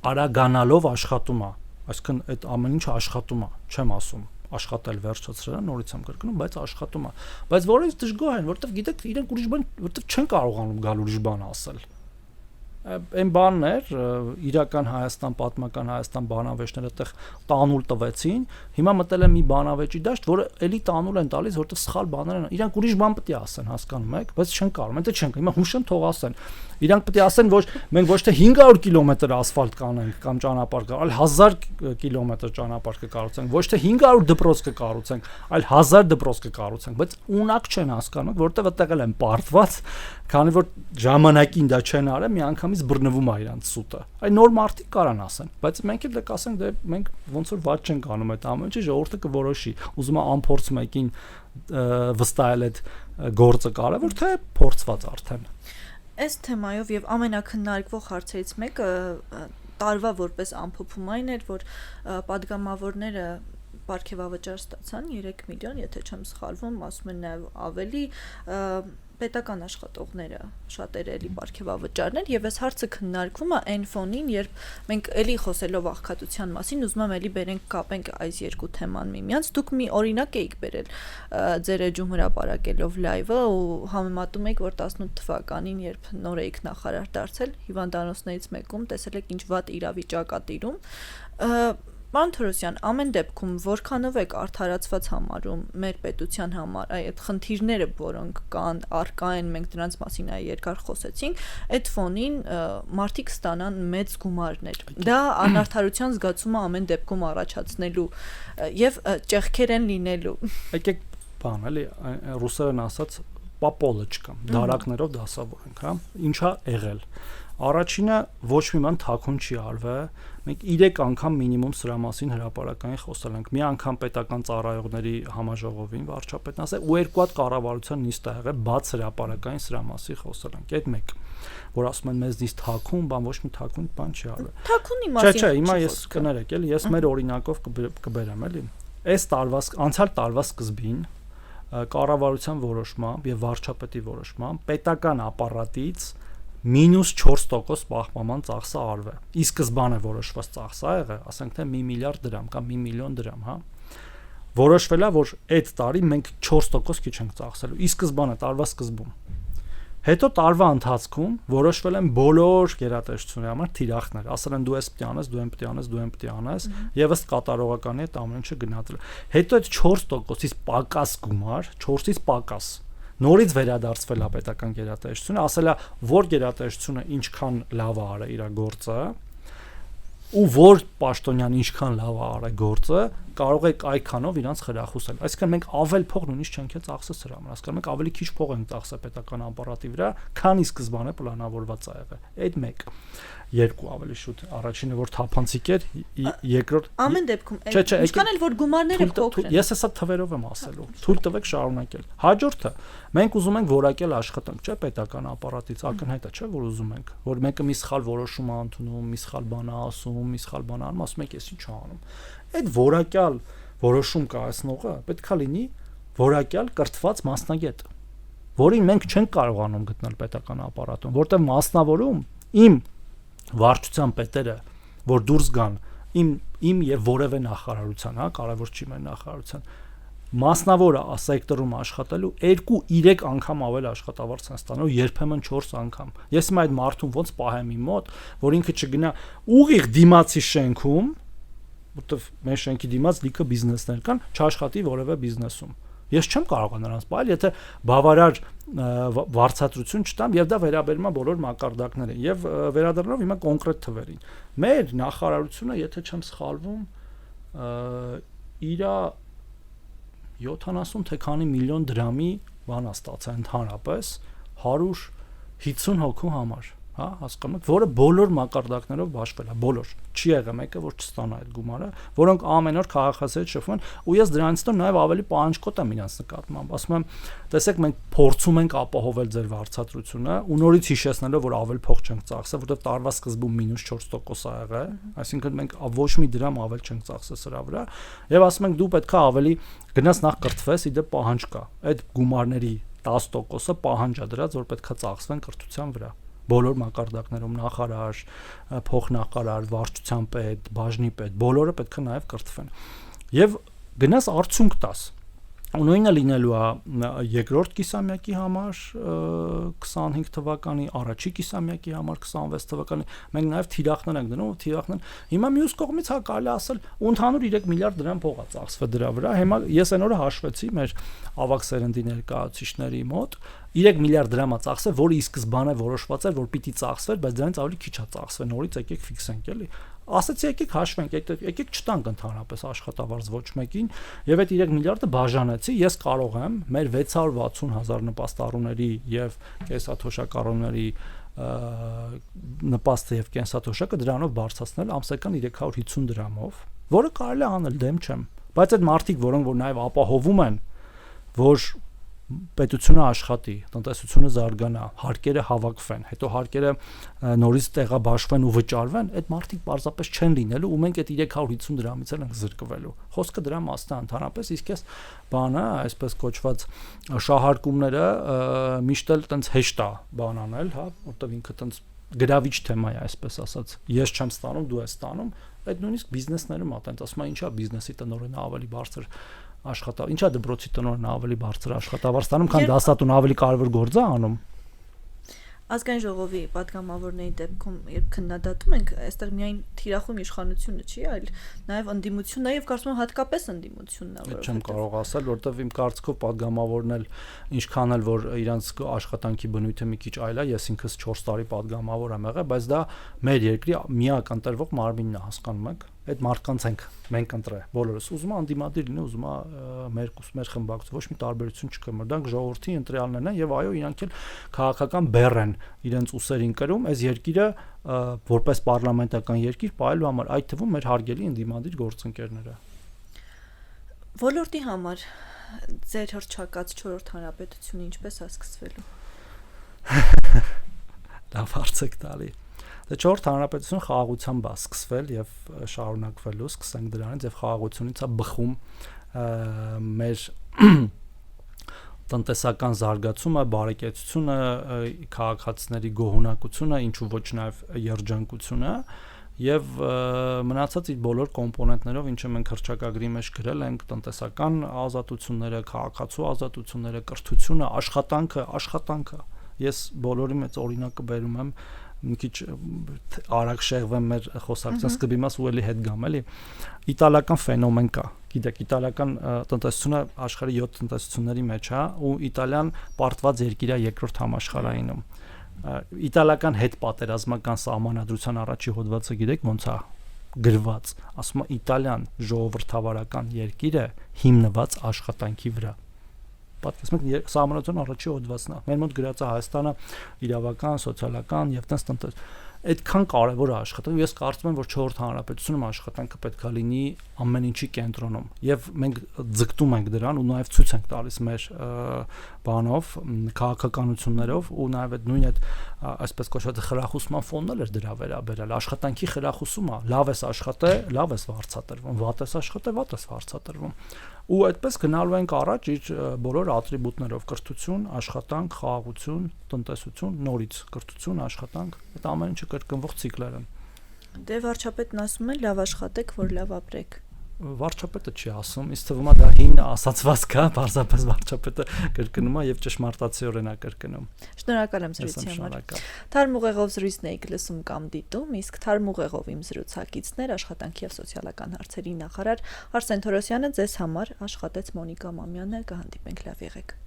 S2: արագանալով աշխատում է, այսինքն այդ ամեն ինչը աշխատում է, չեմ ասում աշխատել վերջացրել, նորից եմ կրկնում, բայց աշխատում է։ Բայց որից դժգոհ են, որովհետև գիտեք, իրենք ուրիշ բան, որովհետև չեն կարողանում գալ ուրիշ բան ասել։ Այն բանն էր, իրական Հայաստան, պատմական Հայաստան բանավեճները այդտեղ տանուլ տվեցին, հիմա մտել է մի բանավեճի դաշտ, որը էլի տանուլ են տալիս, որովհետև սխալ բաներ են, իրանք ուրիշ բան պետք է ասեն, հասկանում եք, բայց չեն կարող, մենք չենք, հիմա հուշեն թող ասեն։ Իրանք պետք է ասեն, որ մենք ոչ թե 500 կիլոմետր ասֆալտ կանենք կամ ճանապարհ կա, այլ 1000 կիլոմետր ճանապարհ կկառուցենք, ոչ թե 500 դպրոց կկառուցենք, այլ 1000 դպրոց կկառուցենք, բայց ունակ չեն հասկանում, որտեղ այդտեղ էլ են պարտված, քանի որ ժամանակին դա չեն արել, մի անգամից բռնվում է իրանց սուտը։ Այ նոր մարդիկ կարան ասեն, բայց մենք էլ դա կասենք, դե մենք ոնց որ ված չենք անում այդ ամեն ինչը, ժողովուրդը կորոշի, ուզում է անփորձ մեկին վստահել այդ գործը կարևոր, թե փորձված արդեն։
S1: Այս թեմայով եւ ամենակննարկվող հարցերից մեկը տարվա որպես ամփոփում այն էր, որ падգամավորները պարգևավճար ստացան 3 միլիոն, եթե չեմ սխալվում, ասում են նաեւ ավելի պետական աշխատողները շատերը էլի պարգևավճարներ եւ այս հարցը քննարկվում է այն ֆոնին, երբ մենք էլի խոսելով աղքատության մասին ուզում եմ էլի բերենք կապենք այս երկու թեման միմյանց, դուք մի օրինակ եք բերել ձեր էջում հրապարակելով լայվը ու համեմատում եք, որ 18 թվականին, երբ նոր էիք նախարար դարձել, հիվանդանոցներից մեկում տեսել եք ինչ վատ իրավիճակ ա տիրում, Պարոն Թորոսյան, ամեն դեպքում որքանով եք արդարացված համարում մեր պետության համար այդ խնդիրները, որոնք կան, առկա են, մենք դրանց մասին երկար խոսեցինք, այդ ֆոնին մարդիկ ստանան մեծ գումարներ։ Դա անարդարության զգացումը ամեն դեպքում առաջացնելու եւ ճեղքեր են լինելու։
S2: Եկեք բան, էլի ռուսերեն ասած պապոլոչկա, դարակներով դասավորենք, հա։ Ինչա եղել։ Առաջինը ոչ մի բան թաքուն չի արվել, մենք 3 անգամ մինիմում սրա մասին հրապարակային խոսել ենք, մի անգամ պետական ծառայողների համաժողովին վարչապետն ասել ու 2 հատ կառավարության նիստ ա եղել, բաց հրապարակային սրա մասին խոսել ենք, այդ մեկ, որ ասում են մեզնից թաքուն, բան ոչ մի թաքուն բան չի արվել։
S1: Թաքունի մասին։
S2: Չէ, հիմա ես կներեք, էլի, ես մեր օրինակով կբերեմ, էլի։ Այս տարվա անցյալ տարվա սկզբին կառավարության որոշմամբ եւ վարչապետի որոշմամբ պետական ապարատից -4% պահպանման ծախսը արվել։ Ի սկզբանե որոշված ծախսը եղել, ասենք թե 1 միլիարդ դրամ կամ 1 միլիոն դրամ, հա։ Որոշվել է, որ այդ տարի մենք 4% քիչ ենք ծախսելու։ Ի սկզբանե տարվա սկզբում։ Հետո տարվա ընթացքում որոշվել են բոլոր գերատեսչությունների համար թիրախներ, ասել են դու էս պետք է անես, դու այն պետք է անես, դու այն պետք է անես, եւ ըստ կատարողականի այդ ամեն ինչը գնահատել։ Հետո այդ 4%-ից պակաս գումար, 4-ից պակաս նորից վերադարձվել է պետական գերատեսչությունը, ասել է, որ գերատեսչությունը ինչքան լավ է արել իր գործը, ու որ պաշտոնյան ինչքան լավ է արել գործը, կարող եք այքանով իրանց խրախուսել։ Այսինքն մենք ավել փող նույնիսկ չենք ծախսել սրա համար, հասկանում մենք ավելի քիչ փող ենք ծախսել պետական ապարատի վրա, քան ի սկզբանե պլանավորված է եղել։ Այդ մեկ։ Երկու ավելի շուտ, առաջինը որ թափանցիկ էր, երկրորդ
S1: ամեն դեպքում ինչքան էլ որ գումարները փոքր են։
S2: Ես հեսա թվերով եմ ասելու, թույլ տվեք շարունակել։ Հաջորդը մենք ուզում ենք որակել աշխատանք, չէ՞ պետական ապարատից, ակնհայտ է, չէ՞ որ ուզում ենք, որ մեկը մի սխալ որոշում է ընդունում, մի սխալ բան է ասում, մի սխալ բան անում, ասում եք ես ինչ անում։ Այդ որակյալ որոշում կայացնողը պետքա լինի որակյալ կրթված մասնագետ, որին մենք չենք կարողանում գտնել պետական ապարատում, որտեղ մասնավորում իմ վարչության պետերը, որ դուրս գան իմ եւ որևէ նախարարության, հա, կարևոր չի մեր նախարարության, մասնավոր սեկտորում աշխատելու 2-3 անգամ ավել աշխատավարձ են ստանում, երբեմն 4 անգամ։ Ես իմ այդ մարդուն ոնց պահեմ իմ մոտ, որ ինքը չգնա ուղիղ դիմացի շենքում, որտեվ մեր շենքի դիմաց լիքը բիզնեսներ կան, չաշխատի որևէ բիզնեսում։ Ես չեմ կարող նրանց պահել, եթե բավարար վարձատրություն չտամ, եւ դա վերաբերում է բոլոր մակարդակներին։ Եվ վերադառնալով հիմա կոնկրետ թվերին։ Մեր նախարարությունը, եթե չեմ սխալվում, իր 70 թե քանի միլիոն դրամի բան է ստացել ընդհանրապես 150 հոգու համար, հա, հասկանում եք, որը բոլոր մակարդակներով բաշխվել է, բոլոր։ Չի եղել մեկը, որ չստանա այդ գումարը, որոնք ամեն օր քաղաքացիներից շփվում են, ու ես դրանից հետո նաև ավելի պահանջկոտ եմ իրենց նկատմամբ։ Ասում եմ, տեսեք, մենք փորձում ենք ապահովել ձեր վարձատրությունը, ու նորից հիշեցնելով, որ ավել փող չենք ծախսել, որովհետև տարվա սկզբում -4% ա եղել, այսինքն մենք ոչ մի դրամ ավել չենք ծախսել սրա վրա, եւ ասում ենք դու պետքա ավելի գնաս նախ կրթվես, իդեպ պահանջ կա։ Այդ գումարների 10%-ը պահանջ է դրած, որ պետքա ծախսվեն կրթության վրա։ Բոլոր մակարդակներում նախարար, փոխնախարար, վարչության պետ, բաժնի պետ, բոլորը պետք է նաև կրթվեն։ Եվ գնաս արդյունք տաս։ Ու նույնը լինելու է երկրորդ կիսամյակի համար 25 թվականի, առաջի կիսամյակի համար 26 թվականի։ Մենք նաև թիրախներ ենք դնում, թիրախներ։ Հիմա մյուս կողմից հա կարելի ասել, ընդհանուր 3 միլիարդ դրամ փող է ծախսվել դրա վրա։ Հիմա ես այն օրը հաշվեցի մեր ավակ սերնդի ներկայացուցիչների մոտ 3 միլիարդ դրամ է ծախսել, որը ի սկզբանե որոշված էր, որ պիտի ծախսվեր, բայց դրանից ավելի քիչ է ծախսվել, նորից եկեք ֆիքսենք, էլի։ Ասացի եկեք հաշվենք, եկեք չտանք ընդհանրապես աշխատավարձ ոչ մեկին, եւ այդ 3 միլիարդը բաժանեցի, ես կարող եմ մեր 660,000 նպաստառուների եւ կենսաթոշակառուների նպաստը եւ կենսաթոշակը դրանով բարձրացնել ամսական 350 դրամով, որը կարելի է անել, դեմ չեմ, բայց այդ մարդիկ, որոնք որ նաեւ ապահովում են, որ պետությունը աշխատի, տնտեսությունը զարգանա, հարկերը հավաքվեն, հետո հարկերը նորից տեղաբաշխվեն ու վճարվեն, այդ մարդիկ պարզապես չեն լինելու ու մենք այդ 350 դրամից էլ ենք զրկվելու։ Խոսքը դրա մասն է ընդհանրապես, իսկ այս բանը, այսպես կոչված շահարկումները միշտ էլ տենց հեշտ է բան անել, հա, որտեղ ինքը տենց գրավիչ թեմա է, այսպես ասած։ Ես չեմ ստանում, դու ես ստանում, այդ նույնիսկ բիզնեսներում է տենց, ասում են, ինչա բիզնեսի տնօրենը ավելի բարձր ինչա դպրոցի տնօրենը ավելի բարձր աշխատավարձ ստանում, քան դասատուն ավելի կարևոր գործ է անում։
S1: Ազգային ժողովի падգամավորների դեպքում երբ քննադատում ենք, այստեղ միայն թիրախում իշխանությունը չի, այլ նաև ընդդիմությունն է եւ կարծում եմ հատկապես ընդդիմությունն է,
S2: որովհետեւ չեմ կարող ասել, որովհետեւ իմ կարծիքով падգամավորն էլ ինչքան էլ որ իրանց աշխատանքի բնույթը մի քիչ այլ է, ես ինքս 4 տարի падգամավոր եմ եղել, բայց դա մեր երկրի միակ ընտրվող մարմինն է, հասկանում եք։ Այդ մարդկանց ենք մենք ընտրել բոլորս, ուզում է անդիմադիր լինի, ուզում է մեր խմբակցություն, ոչ մի տարբերություն չկա, դրանք ժողովրդի ընտրյալներն են եւ այո, իրանք էլ քաղաքական բեռ են իրենց ուսերին կրում, այս երկիրը որպես պարլամենտական երկիր պահելու համար, այդ թվում մեր հարգելի անդիմադիր գործընկերները։
S1: Ոլորտի համար ձեր հռչակած 4-րդ հանրապետությունը ինչպես է սկսվելու։
S2: Լավ հարց եք տալի։ Դե 4-րդ հանրապետությունը խաղաղությամբ է սկսվել եւ շարունակվելու, սկսենք դրանից եւ խաղաղությունից է բխում մեր տնտեսական զարգացումը, բարեկեցությունը, քաղաքացիների գոհունակությունը, ինչու ոչ նաեւ երջանկությունը եւ մնացած իր բոլոր կոմպոնենտներով, ինչը մենք հռչակագրի մեջ գրել ենք, տնտեսական ազատությունները, քաղաքացու ազատությունները, կրթությունը, աշխատանքը։ Ես բոլորի մեծ օրինակը բերում եմ, մի քիչ արագ շեղվեմ մեր խոսակցության սկզբի մաս ու էլի հետ գամ, էլի։ Իտալական ֆենոմեն կա։ Գիտեք, իտալական տնտեսությունը աշխարհի 7 տնտեսությունների մեջ է, ու Իտալիան պարտված երկիր է երկրորդ համաշխարհայինում։ Իտալական հետ պատերազմական սահմանադրության առաջի հոդվածը գիտեք ոնց է գրված, ասում է Իտալիան ժողովրդավարական երկիր է հիմնված աշխատանքի վրա։ Պատկերացնեք, սահմանադրության առաջի հոդվածն է։ Մեր մոտ գրած է Հայաստանը իրավական, սոցիալական եւ տնտես այդքան կարևոր է աշխատանքը։ Ես կարծում եմ, որ 4-րդ հանրապետությունում աշխատանքը պետքա լինի ամեն ինչի կենտրոնում։ Եվ մենք ձգտում ենք դրան ու նաև ցույց ենք տալիս մեր բանով, քաղաքականություններով ու նաև այդ նույն այդ այսպես կոչված խրախուսման ֆոնն էլ էր դրա վերաբերել։ Աշխատանքի խրախուսումը, լավ ես աշխատե, լավ ես վարձատրվում, վատ ես աշխատե, վատ ես վարձատրվում։ Ու այդպես գնալու ենք առաջ իր բոլոր ատրիբուտներով՝ կրթություն, աշխատանք, խաղաղություն, տնտեսություն, նորից կրթություն, աշխատանք, այդ ամեն ինչը կրկնվող ցիկլեր են։
S1: Դե վարչապետն ասում է լավ աշխատեք, որ լավ ապրեք։
S2: Վարչապետը չի ասում, ինձ թվում է դա հին ասացվածք է, պարզապես վարչապետը կրկնում է եւ ճշմարտացիորեն է կրկնում։
S1: Շնորհակալ եմ զրույցի համար։ Թարմ ուղեղով զրույցն եք լսում կամ դիտում, իսկ թարմ ուղեղով իմ զրուցակիցներ աշխատանքի եւ սոցիալական հարցերի նախարար Արսեն Թորոսյանը ձեզ համար աշխատեց Մոնիկա Մամյանը, կհանդիպենք լավ եղեք։